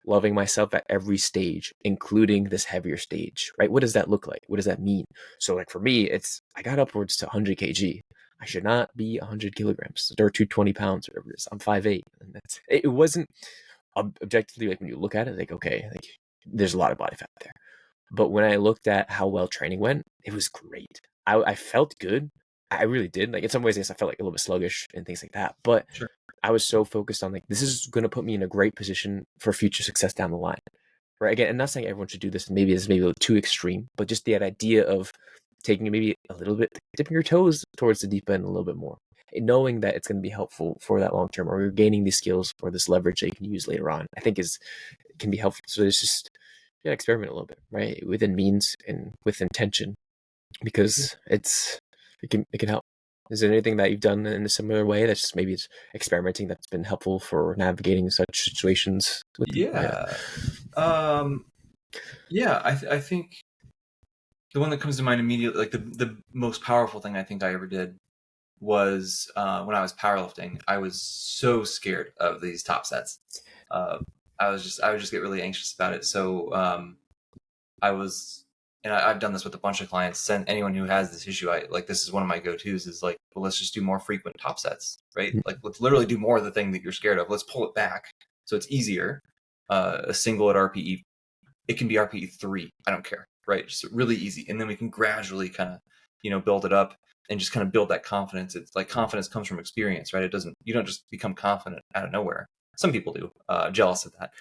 loving myself at every stage, including this heavier stage, right? What does that look like? What does that mean? So, like, for me, it's, I got upwards to 100 kg. I should not be 100 kilograms or 220 pounds, whatever it is. I'm 5'8", and it wasn't objectively, like, when you look at it, like, okay, like, there's a lot of body fat there. But when I looked at how well training went, it was great. I felt good. I really did. Like, in some ways, yes, I felt like a little bit sluggish and things like that. But Sure. I was so focused on, like, this is going to put me in a great position for future success down the line. Right. Again, I'm not saying everyone should do this. Maybe it's maybe a little too extreme, but just the idea of taking maybe a little bit, dipping your toes towards the deep end a little bit more, and knowing that it's going to be helpful for that long term, or you're gaining these skills or this leverage that you can use later on, I think can be helpful. So it's just, yeah, experiment a little bit, right, within means and with intention, Yeah. because it can help. Is there anything that you've done in a similar way that's just maybe it's experimenting that's been helpful for navigating such situations with them? Yeah. Yeah. Um, yeah, I think the one that comes to mind immediately, like the most powerful thing I think I ever did was when I was powerlifting. I was so scared of these top sets. Uh, I would just get really anxious about it. So I was, and I've done this with a bunch of clients. Send anyone who has this issue, I like, this is one of my go-tos, is like, well, let's just do more frequent top sets, right? Like, let's literally do more of the thing that you're scared of. Let's pull it back so it's easier. A single at RPE, it can be RPE 3. I don't care, right? Just really easy, and then we can gradually kind of, build it up and just kind of build that confidence. It's like confidence comes from experience, right? You don't just become confident out of nowhere. Some people do. Jealous of that.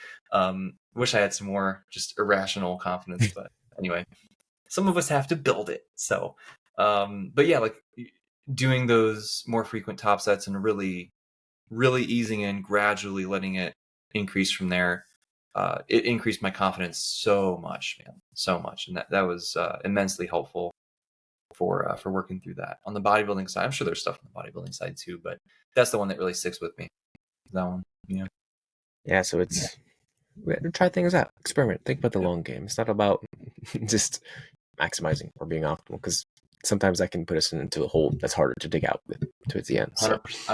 Wish I had some more just irrational confidence, but anyway, some of us have to build it. So, but yeah, like doing those more frequent top sets and really, really easing in, gradually letting it increase from there. It increased my confidence so much, man, so much, and that was immensely helpful for working through that. On the bodybuilding side, I'm sure there's stuff on the bodybuilding side too, but that's the one that really sticks with me. That one, yeah. Yeah. So it's, we have to try things out, experiment, think about the Yep. long game. It's not about just maximizing or being optimal, because sometimes that can put us into a hole that's harder to dig out with towards the end. So 100%.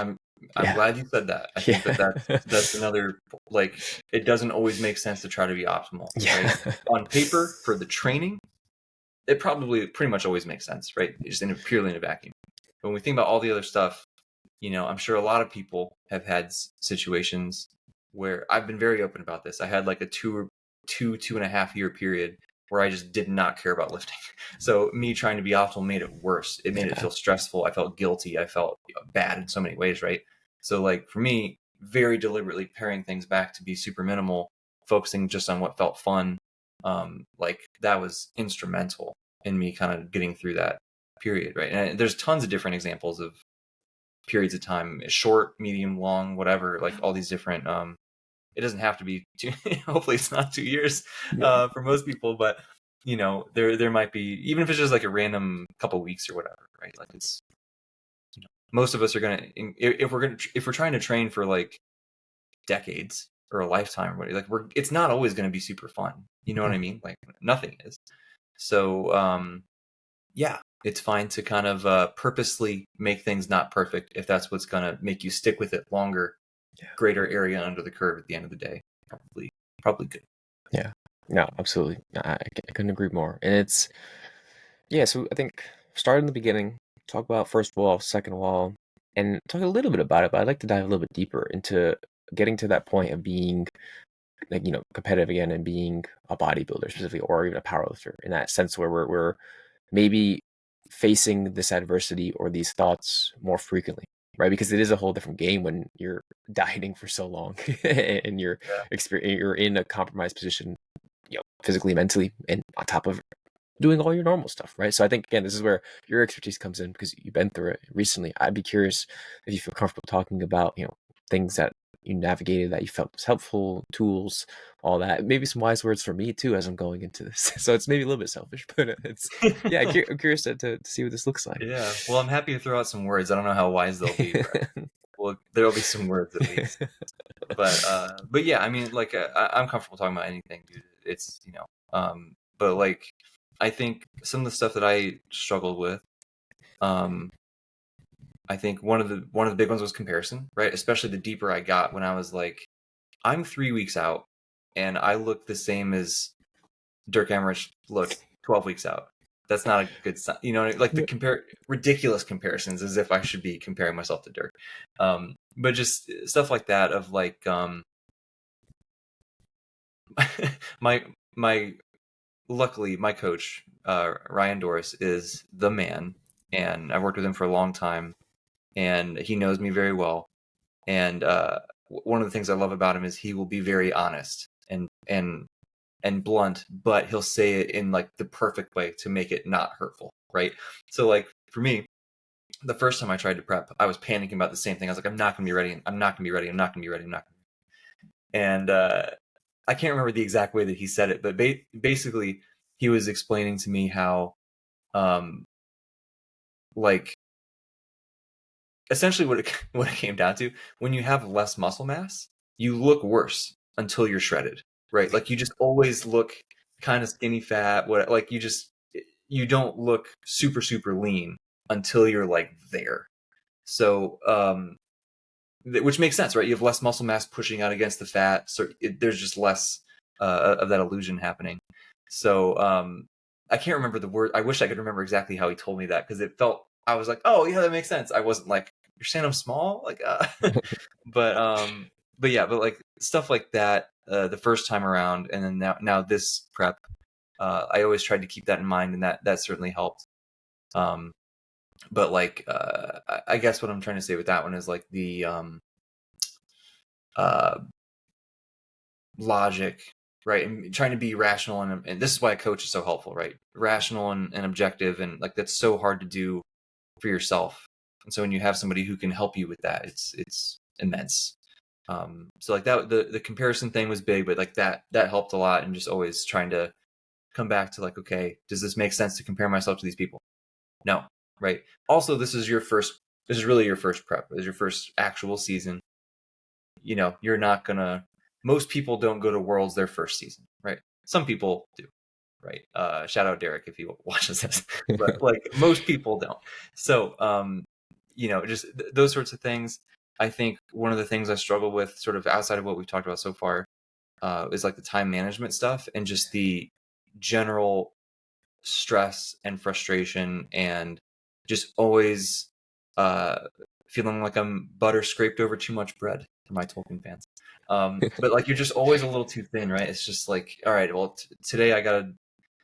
I'm yeah. glad you said that. I think Yeah. that's another, like, it doesn't always make sense to try to be optimal, right? Yeah. On paper for the training, it probably pretty much always makes sense, right? Just purely in a vacuum. But when we think about all the other stuff, I'm sure a lot of people have had situations where I've been very open about this. I had like a 2.5 year period where I just did not care about lifting. So me trying to be optimal made it worse. It made it Yeah. feel stressful. I felt guilty. I felt bad in so many ways, right? So, like, for me, very deliberately paring things back to be super minimal, focusing just on what felt fun, like, that was instrumental in me kind of getting through that period, right? And there's tons of different examples of periods of time, short, medium, long, whatever, like all these different, it doesn't have to be two, hopefully it's not 2 years Yeah. for most people, but there might be, even if it's just like a random couple weeks or whatever, right? Like, it's, most of us are gonna, if we're trying to train for like decades or a lifetime or whatever, like, it's not always going to be super fun, you know what I mean? Like, nothing is. So yeah, it's fine to kind of purposely make things not perfect if that's what's going to make you stick with it longer. Yeah. Greater area under the curve at the end of the day, probably good. Yeah. No, absolutely. I couldn't agree more. And it's, yeah, so I think start in the beginning, talk about first wall, second wall, and talk a little bit about it, but I'd like to dive a little bit deeper into getting to that point of being, like, competitive again and being a bodybuilder specifically, or even a powerlifter, in that sense where we're maybe facing this adversity or these thoughts more frequently. right? Because it is a whole different game when you're dieting for so long and you're in a compromised position, physically, mentally, and on top of doing all your normal stuff, right? So I think, again, this is where your expertise comes in because you've been through it recently. I'd be curious if you feel comfortable talking about, things that you navigated that you felt was helpful, tools, all that. Maybe some wise words for me too as I'm going into this. So it's maybe a little bit selfish, but it's yeah. I'm curious to see what this looks like. Yeah. Well, I'm happy to throw out some words. I don't know how wise they'll be, but well, there'll be some words at least. But yeah, I mean, like, I'm comfortable talking about anything, dude. It's, but like, I think some of the stuff that I struggled with, I think one of the big ones was comparison, right? Especially the deeper I got when I was like, I'm 3 weeks out and I look the same as Dirk Emmerich looked 12 weeks out. That's not a good sign. Like the ridiculous comparisons as if I should be comparing myself to Dirk. But just stuff like that of like, my luckily my coach, Ryan Doris, is the man, and I've worked with him for a long time, and he knows me very well. And one of the things I love about him is he will be very honest and blunt, but he'll say it in like the perfect way to make it not hurtful, right? So like for me, the first time I tried to prep, I was panicking about the same thing. I was like, I'm not gonna be ready. I'm not gonna be ready. I'm not gonna be ready. I'm not gonna be ready. And I can't remember the exact way that he said it, but basically he was explaining to me how, like, essentially what it came down to, when you have less muscle mass, you look worse until you're shredded, right? Like you just always look kind of skinny fat, like you don't look super, super lean until you're like there. So, which makes sense, right? You have less muscle mass pushing out against the fat, so there's just less of that illusion happening. So I can't remember the word. I wish I could remember exactly how he told me that, because it felt, I was like, oh yeah, that makes sense. I wasn't like, you're saying I'm small, like, but yeah, but like stuff like that the first time around, and then now this prep, I always tried to keep that in mind, and that certainly helped. But like, I guess what I'm trying to say with that one is like the uh, logic, right? And trying to be rational, and this is why a coach is so helpful, right? Rational and objective, and like that's so hard to do for yourself. And so when you have somebody who can help you with that, it's immense. So like that, the comparison thing was big, but like that helped a lot, and just always trying to come back to like, okay, does this make sense to compare myself to these people? No, right? Also, this is really your first prep. This is your first actual season. You're not gonna. Most people don't go to Worlds their first season, right? Some people do, right? Shout out Derek if he watches this, but like most people don't. So, just those sorts of things. I think one of the things I struggle with, sort of outside of what we've talked about so far, is like the time management stuff, and just the general stress and frustration, and just always feeling like I'm butter scraped over too much bread, for my Tolkien fans. But like you're just always a little too thin, right? It's just like, all right, well, today I have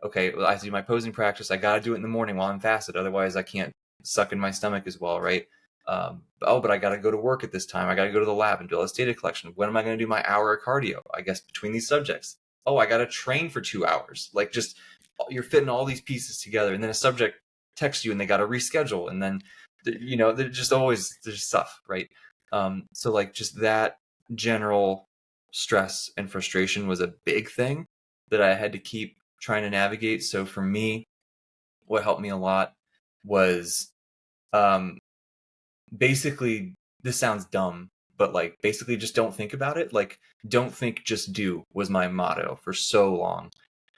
to do my posing practice. I gotta do it in the morning while I'm fasted, otherwise I can't suck in my stomach as well, right? But I gotta go to work at this time. I gotta go to the lab and do all this data collection. When am I gonna do my hour of cardio? I guess between these subjects. Oh, I gotta train for 2 hours. Like, just you're fitting all these pieces together, and then a subject texts you and they gotta reschedule, and then they're just always, there's stuff, right? So like just that general stress and frustration was a big thing that I had to keep trying to navigate. So for me, what helped me a lot was, basically, this sounds dumb, but like basically just don't think about it. Like, don't think, just do, was my motto for so long.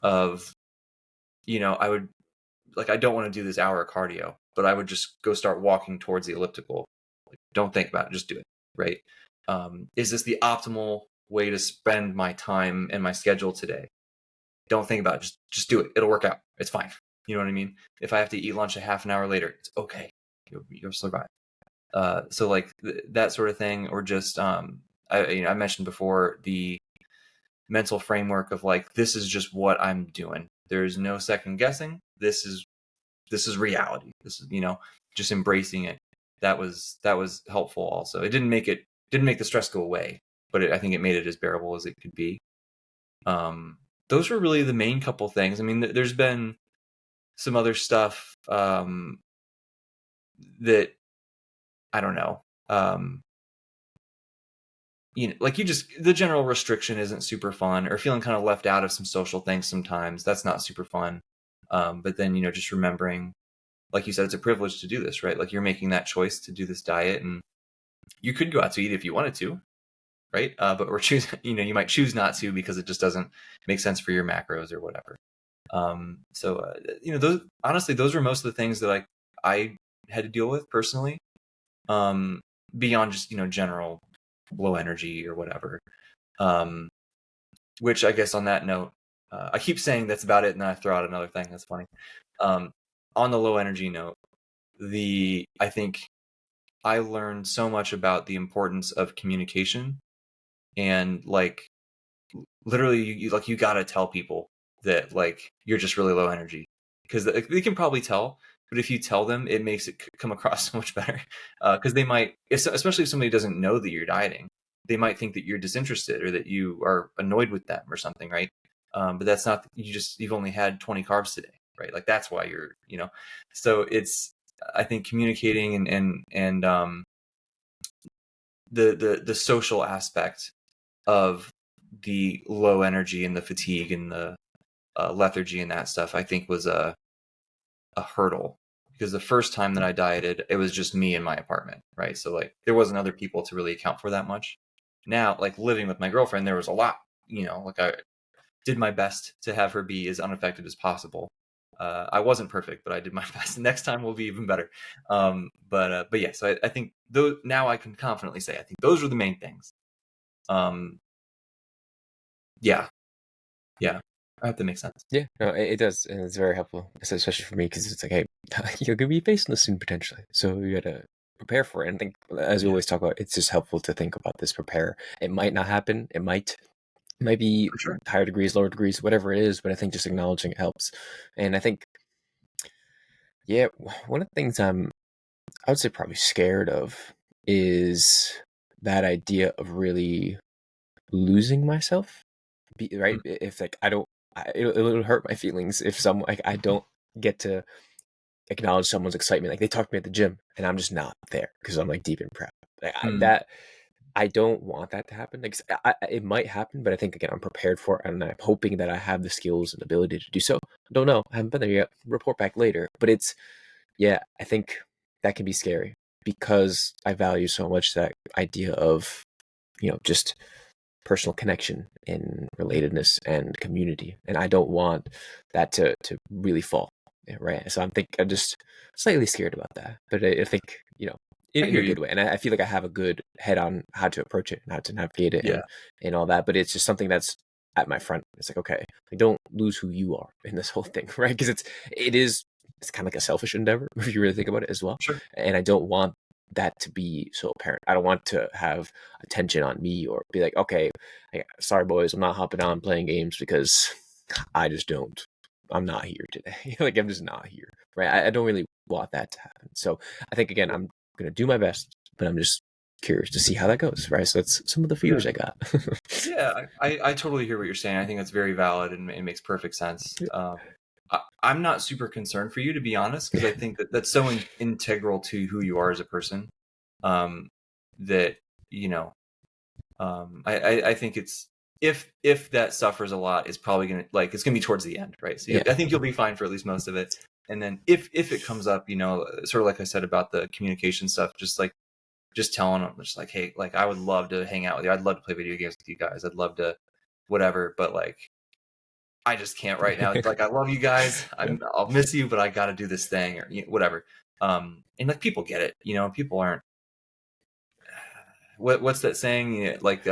Of, I would, like, I don't want to do this hour of cardio, but I would just go start walking towards the elliptical. Like, don't think about it, just do it, right? Is this the optimal way to spend my time and my schedule today? Don't think about it, just do it. It'll work out. It's fine. You know what I mean? If I have to eat lunch a half an hour later, it's okay. You'll survive. So like that sort of thing, or just I mentioned before the mental framework of like, this is just what I'm doing. There's no second guessing. This is reality. This is, just embracing it. that was helpful also. It didn't make the stress go away, but I think it made it as bearable as it could be. Those were really the main couple things. I mean, there's been some other stuff that I don't know. Like the general restriction isn't super fun, or feeling kind of left out of some social things sometimes. That's not super fun. But then, just remembering, like you said, it's a privilege to do this, right? Like you're making that choice to do this diet, and you could go out to eat if you wanted to, right? But we're choosing, you might choose not to because it just doesn't make sense for your macros or whatever. So those, honestly, those were most of the things that I had to deal with personally, beyond just, general low energy or whatever. Which I guess on that note, I keep saying that's about it, and then I throw out another thing. That's funny. On the low energy note, I think I learned so much about the importance of communication, and like literally you got to tell people that like you're just really low energy, because they can probably tell, but if you tell them, it makes it come across so much better, because they might, especially if somebody doesn't know that you're dieting, they might think that you're disinterested or that you are annoyed with them or something, right? But that's not, you've only had 20 carbs today, right? Like that's why you're, so it's, I think communicating and the social aspect of the low energy and the fatigue and the lethargy and that stuff, I think was a hurdle, because the first time that I dieted, it was just me in my apartment, right? So like there wasn't other people to really account for that much. Now, like living with my girlfriend, there was a lot, like I did my best to have her be as unaffected as possible. I wasn't perfect, but I did my best. Next time will be even better. But yeah, so I think those, now I can confidently say, I think those are the main things. Yeah. I hope that makes sense. Yeah, no, it does, and it's very helpful, especially for me, because it's like, hey, you're gonna be facing this soon potentially, so you gotta prepare for it. And I think, as we Yeah, always talk about, it's just helpful to think about this. Prepare. It might not happen. It might be for sure. higher degrees, lower degrees, whatever it is. But I think just acknowledging it helps. And I think, yeah, one of the things I would say probably scared of is that idea of really losing myself. Right? Mm, If like I don't, it'll hurt my feelings if someone, like, I don't get to acknowledge someone's excitement. Like they talk to me at the gym and I'm just not there because I'm like deep in prep. Like, mm, I don't want that to happen. Like it might happen, but I think again I'm prepared for it, and I'm hoping that I have the skills and ability to do so. I don't know. I haven't been there yet. Report back later. But it's, yeah, I think that can be scary because I value so much that idea of, just personal connection and relatedness and community, and I don't want that to really fall. Yeah, right. So I'm just slightly scared about that, but I think, I in hear a you. good way, and I feel like I have a good head on how to approach it and how to navigate it, Yeah, and all that. But it's just something that's at my front. It's like, okay, like, don't lose who you are in this whole thing, right? Because it's kind of like a selfish endeavor if you really think about it as well, sure. and I don't want that to be so apparent. I don't want to have attention on me or be like, okay, sorry boys, I'm not hopping on playing games because I just don't. I'm not here today. Like I'm just not here, right? I don't really want that to happen. So I think again, Yeah, I'm gonna do my best, but I'm just curious to see how that goes, right? So that's some of the yeah, fears I got. yeah. I totally hear what you're saying. I think that's very valid, and it makes perfect sense. I'm not super concerned for you, to be honest, because I think that that's so integral to who you are as a person. Um, that you know, I think it's, if that suffers a lot, it's probably gonna, like, it's gonna be towards the end, right? So I Yeah. think you'll be fine for at least most of it. And then if it comes up, sort of like I said about the communication stuff, just telling them, just like, hey, like I would love to hang out with you. I'd love to play video games with you guys. I'd love to whatever, but like I just can't right now. Like I love you guys. I'll miss you, but I got to do this thing, or whatever. And like people get it. People aren't. What's that saying? Like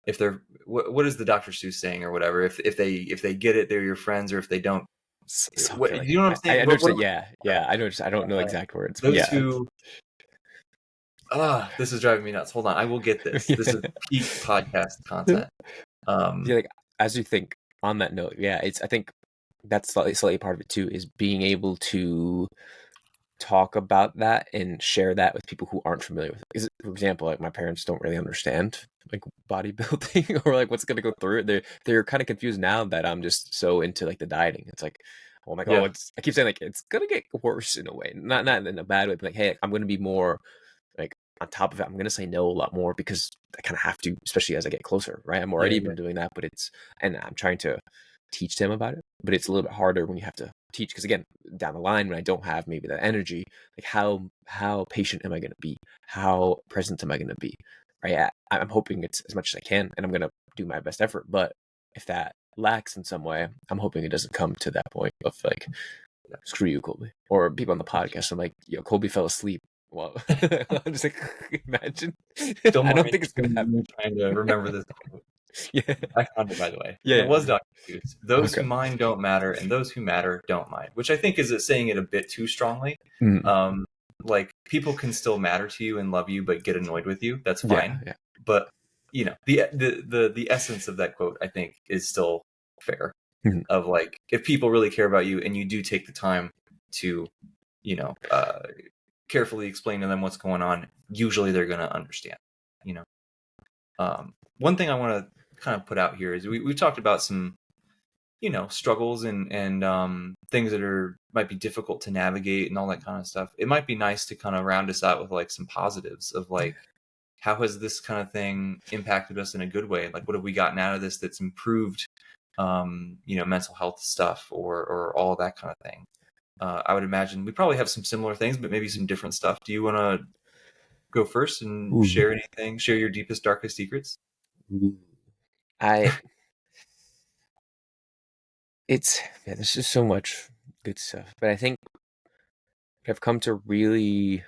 if they're, what is the Dr. Seuss saying or whatever? If they get it, they're your friends, or if they don't, what, Something like you know what I'm I saying? What understand. Yeah, yeah. I know. I don't know exact words, but those yeah. who, this is driving me nuts. Hold on, I will get this. This is peak podcast content. Yeah, like as you think on that note, yeah, it's, I think that's slightly part of it too, is being able to talk about that and share that with people who aren't familiar with it. Is it, for example, like my parents don't really understand like bodybuilding or like what's gonna go through it. They're kind of confused now that I'm just so into like the dieting. It's like, oh, I'm like, oh, Yeah. it's, I keep saying like it's gonna get worse in a way, not in a bad way, but like, hey, I'm gonna be more like on top of it. I'm gonna say no a lot more because I kind of have to, especially as I get closer, right? I'm Yeah. already Yeah. been doing that, but it's, and I'm trying to teach them about it, but it's a little bit harder when you have to teach, because again, down the line when I don't have maybe that energy, like how patient am I going to be, how present am I going to be, right? I'm hoping it's as much as I can, and I'm going to do my best effort, but if that lacks in some way, I'm hoping it doesn't come to that point of like, screw you, Colby, or people on the podcast, I'm like, yo, Colby fell asleep. Well, I'm just like, imagine. Still I more don't think it's interesting gonna than happen. me trying to remember this quote. Yeah, I found it, by the way, yeah, and it yeah. was Dr. Seuss. Those Okay. who mind don't matter, and those who matter don't mind. Which I think is saying it a bit too strongly. Mm. Um, like people can still matter to you and love you, but get annoyed with you. That's Yeah, fine. yeah. But the essence of that quote, I think, is still fair. Mhm. Of like, if people really care about you and you do take the time to, you know, carefully explain to them what's going on, usually they're going to understand. You know, one thing I want to kind of put out here is we've talked about some, struggles and things that might be difficult to navigate and all that kind of stuff. It might be nice to kind of round us out with like some positives of like, how has this kind of thing impacted us in a good way? Like, what have we gotten out of this that's improved, mental health stuff or all that kind of thing? I would imagine we probably have some similar things, but maybe some different stuff. Do you want to go first and Ooh. share anything? Share your deepest, darkest secrets? Ooh. I it's yeah, there's just so much good stuff. But I think what I've come to really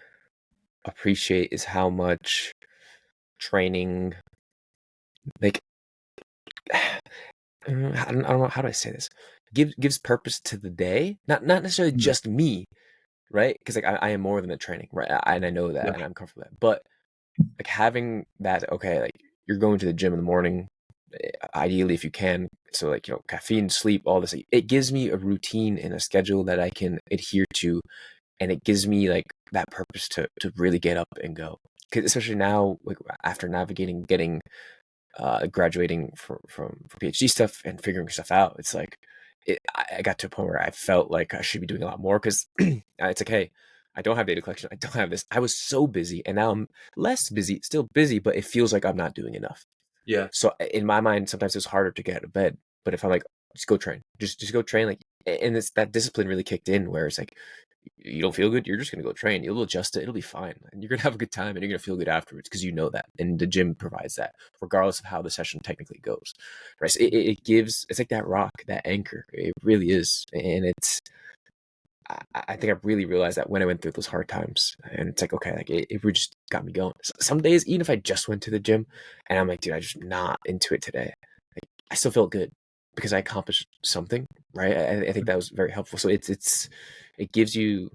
appreciate is how much training, like, I don't know how do I say this, gives purpose to the day. Not necessarily Mhm. just me, right? Because like I am more than a training, right? And I know that, Yeah. and I'm comfortable with that. But like having that, okay, like you're going to the gym in the morning, ideally if you can. So like, caffeine, sleep, all this, it gives me a routine and a schedule that I can adhere to, and it gives me like that purpose to really get up and go. Because especially now, like after navigating, getting graduating from PhD stuff and figuring stuff out, it's like I got to a point where I felt like I should be doing a lot more, because it's like, hey, I don't have data collection, I don't have this. I was so busy, and now I'm less busy, still busy, but it feels like I'm not doing enough. Yeah. So in my mind, sometimes it's harder to get out of bed. But if I'm like, just go train, just go train, like, and it's that discipline really kicked in, where it's like, you don't feel good, you're just gonna go train. You'll adjust it, it'll be fine, and you're gonna have a good time, and you're gonna feel good afterwards because you know that, and the gym provides that, regardless of how the session technically goes. Right? So it gives, it's like that rock, that anchor. It really is, and it's. I think I really realized that when I went through those hard times, and it's like, okay, like it really just got me going. Some days, even if I just went to the gym, and I'm like, dude, I just not into it today, like I still felt good because I accomplished something, right? I think that was very helpful. So it gives you,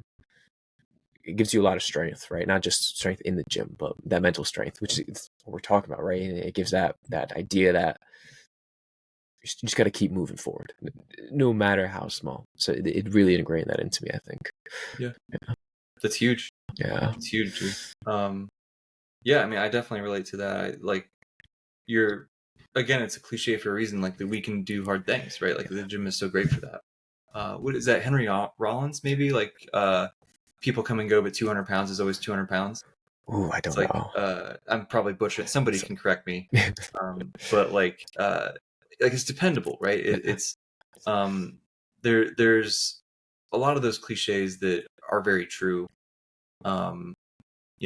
it gives you a lot of strength, right? Not just strength in the gym, but that mental strength, which is what we're talking about, right? And it gives that idea that you just got to keep moving forward, no matter how small. So it really ingrained that into me, I think. Yeah. That's huge. Yeah. It's huge, dude. Yeah, I mean, I definitely relate to that. You're, again, it's a cliche for a reason. Like that, we can do hard things, right? Like the gym is so great for that. What is that? Henry Rollins, maybe? Like, people come and go, but 200 pounds is always 200 pounds. Ooh, I It's don't like, know. I'm probably butchering it. Somebody So, can correct me. But like it's dependable, right? yeah. It's um, there's a lot of those cliches that are very true. Um,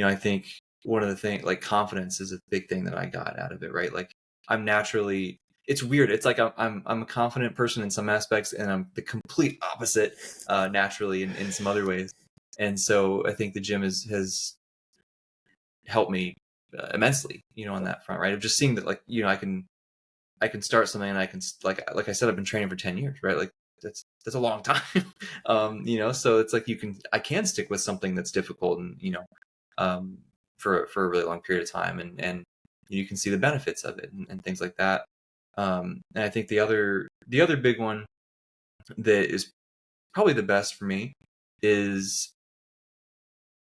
I think one of the things, like confidence, is a big thing that I got out of it, right? Like I'm naturally, it's weird. It's like I'm a confident person in some aspects, and I'm the complete opposite naturally in some other ways. And so I think the gym has helped me immensely, on that front, right? Of just seeing that, like, I can start something, and I can, like I said, I've been training for 10 years, right? Like that's a long time. So it's like I can stick with something that's difficult, and um, for a really long period of time, and you can see the benefits of it, and things like that. And I think the other big one that is probably the best for me is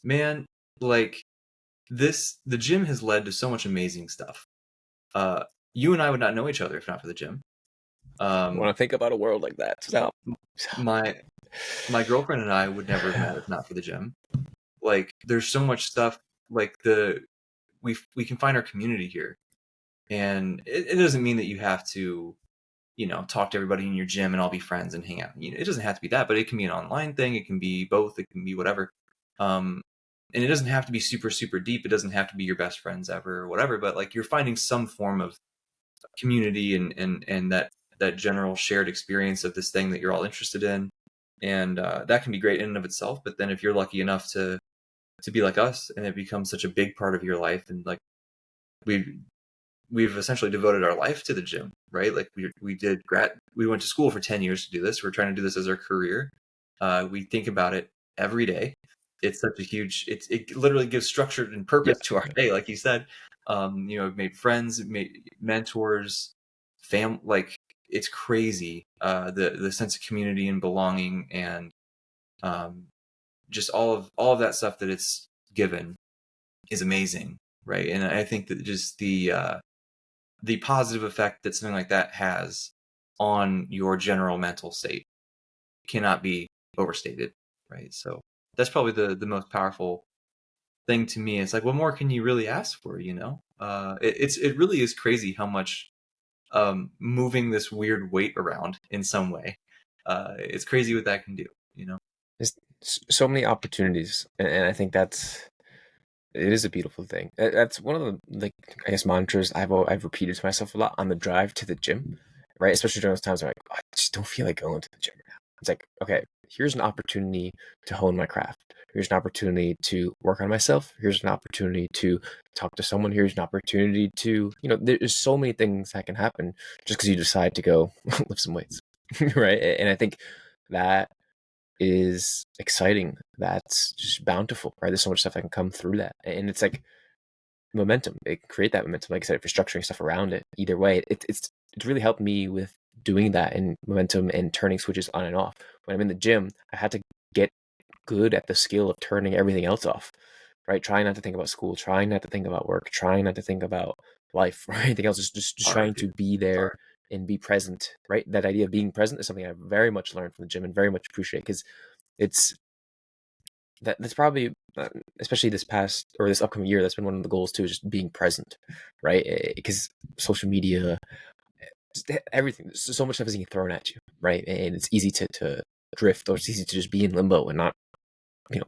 Man, like the gym has led to so much amazing stuff. Uh, you and I would not know each other if not for the gym. I want Um, to think about a world like that. So, my my girlfriend and I would never have met if not for the gym. Like, there's so much stuff. Like we can find our community here, and it doesn't mean that you have to, talk to everybody in your gym and all be friends and hang out. It doesn't have to be that, but it can be an online thing. It can be both. It can be whatever. Um, and it doesn't have to be super, super deep. It doesn't have to be your best friends ever or whatever. But like you're finding some form of community and that general shared experience of this thing that you're all interested in, and that can be great in and of itself. But then if you're lucky enough to be like us, and it becomes such a big part of your life, and like we we've essentially devoted our life to the gym, right? Like we went to school for 10 years to do this. We're trying to do this as our career. We think about it every day. It's such a huge, it literally gives structure and yeah, purpose to our day. Like you said, we've made friends, made mentors, like it's crazy. The sense of community and belonging, and um, just all of that stuff that it's given is amazing. Right. And I think that just the positive effect that something like that has on your general mental state cannot be overstated, right? So that's probably the most powerful thing to me. It's like, what more can you really ask for? It really is crazy how much moving this weird weight around in some way. It's crazy what that can do. there's so many opportunities, and I think it is a beautiful thing. That's one of the, like, I guess, mantras I've repeated to myself a lot on the drive to the gym, right? Especially during those times where like, "Oh, I just don't feel like going to the gym right now." It's like, okay, here's an opportunity to hone my craft. Here's an opportunity to work on myself. Here's an opportunity to talk to someone. Here's an opportunity to, there's so many things that can happen just because you decide to go lift some weights, right? And I think that is exciting. That's just bountiful, right? There's so much stuff that can come through that. And it's like momentum. It can create that momentum. Like I said, if you're structuring stuff around it, either way, it's really helped me with doing that and momentum and turning switches on and off. When I'm in the gym, I had to get good at the skill of turning everything else off, right? Trying not to think about school, trying not to think about work, trying not to think about life or anything else. Just Hard, trying to dude. be It's there hard. and be present, right? That idea of being present is something I very much learned from the gym and very much appreciate, because it's that's probably, especially this past or this upcoming year, that's been one of the goals too, is just being present, right? Because social media, just everything, so much stuff is getting thrown at you, right? And it's easy to drift, or it's easy to just be in limbo and not, you know,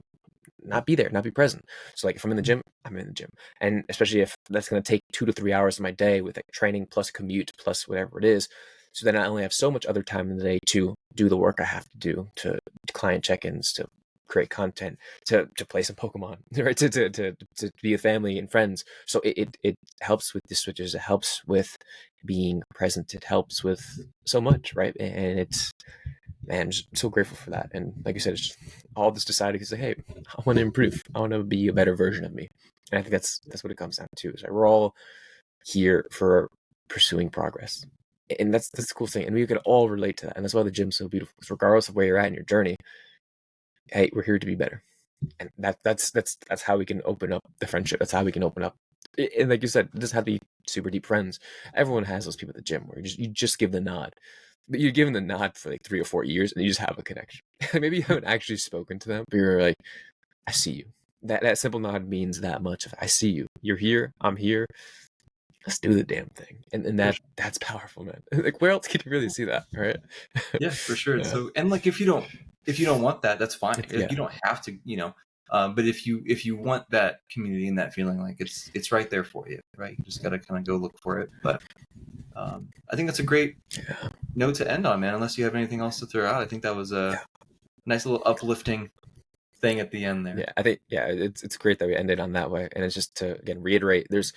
not be there, not be present. So like if I'm in the gym, I'm in the gym. And especially if that's going to take 2 to 3 hours of my day with like training plus commute plus whatever it is. So then I only have so much other time in the day to do the work I have to do, to client check-ins, to create content, to play some Pokemon, right? To be with family and friends. So it helps with the switches. It helps with being present. It helps with so much, right? And it's, man, I'm just so grateful for that. And like you said, it's just all this decided to say, hey, I want to improve. I want to be a better version of me. And I think that's what it comes down to. Is like we're all here for pursuing progress, and that's the cool thing. And we could all relate to that. And that's why the gym's so beautiful. Because regardless of where you're at in your journey, hey, we're here to be better. And that's how we can open up the friendship. That's how we can open up. And like you said, it doesn't have to be super deep friends. Everyone has those people at the gym where you just give the nod, but you're giving the nod for like 3 or 4 years, and you just have a connection. Maybe you haven't actually spoken to them, but you're like, I see you. That simple nod means that much. I see you. You're here. I'm here. Let's do the damn thing. And For that's powerful, man. Like where else can you really see that, right? Yeah, for sure. Yeah. So, and like if you don't want that, that's fine. Like, Yeah. you don't have to, but if you want that community and that feeling, like it's right there for you, right? You just got to kind of go look for it. But I think that's a great Yeah. note to end on, man. Unless you have anything else to throw out, I think that was a Yeah. nice little uplifting thing at the end there. Yeah, I think, yeah, it's great that we ended on that way, and it's just to again reiterate, there's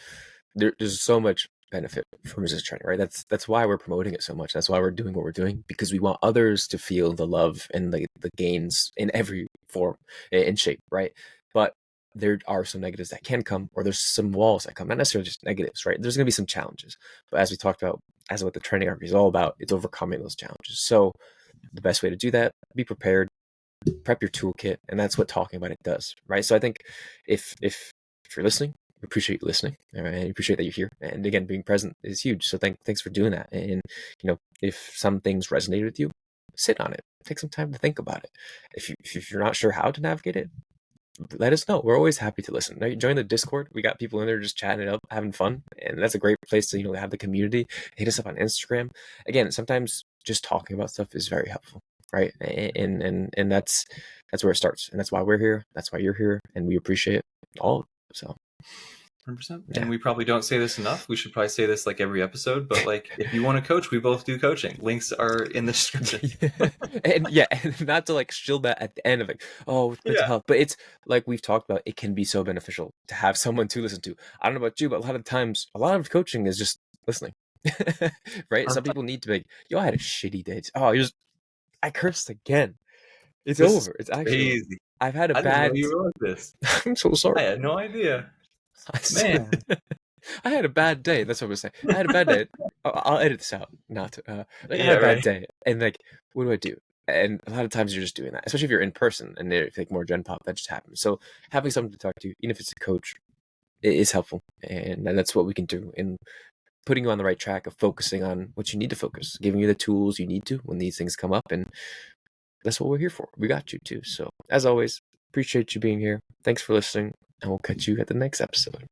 so much benefit from resistance training, right? That's why we're promoting it so much. That's why we're doing what we're doing, because we want others to feel the love and the gains in every form and shape, right? But there are some negatives that can come, or there's some walls that come, not necessarily just negatives, right? There's going to be some challenges, but as we talked about, as what the training arc is all about, it's overcoming those challenges. So the best way to do that, be prepared, prep your toolkit, and that's what talking about it does, right? So I think if you're listening, we appreciate you listening, all right, and we appreciate that you're here. And again, being present is huge. So thanks for doing that. And if some things resonate with you, sit on it. Take some time to think about it. If you're not sure how to navigate it, let us know. We're always happy to listen. Now, join the Discord. We got people in there just chatting it up, having fun, and that's a great place to have the community. Hit us up on Instagram. Again, sometimes just talking about stuff is very helpful, right? And that's where it starts, and that's why we're here. That's why you're here, and we appreciate all of it. So 100%. yeah. And we probably don't say this enough. We should probably say this like every episode, but like if you want to coach, we both do coaching. Links are in the description. and not to like shield that at the end of with mental Yeah. health, but it's like we've talked about, it can be so beneficial to have someone to listen to. I don't know about you, but a lot of times, a lot of coaching is just listening, right? Some people need to be, yo, I had a shitty day. Oh, I cursed again. It's This is over. It's actually over. crazy. I've had a I didn't know bad. you were like this. I'm so I sorry. had no idea. Man. I had a bad day. That's what I'm gonna say. I had a bad day. I'll edit this out. Not I Yeah, had a bad right. day, and like, what do I do? And a lot of times you're just doing that, especially if you're in person and they're like more Gen Pop. That just happens. So having someone to talk to, even if it's a coach, is helpful, and that's what we can do in putting you on the right track of focusing on what you need to focus, giving you the tools you need to when these things come up, and that's what we're here for. We got you too. So as always, appreciate you being here. Thanks for listening, and we'll catch you at the next episode.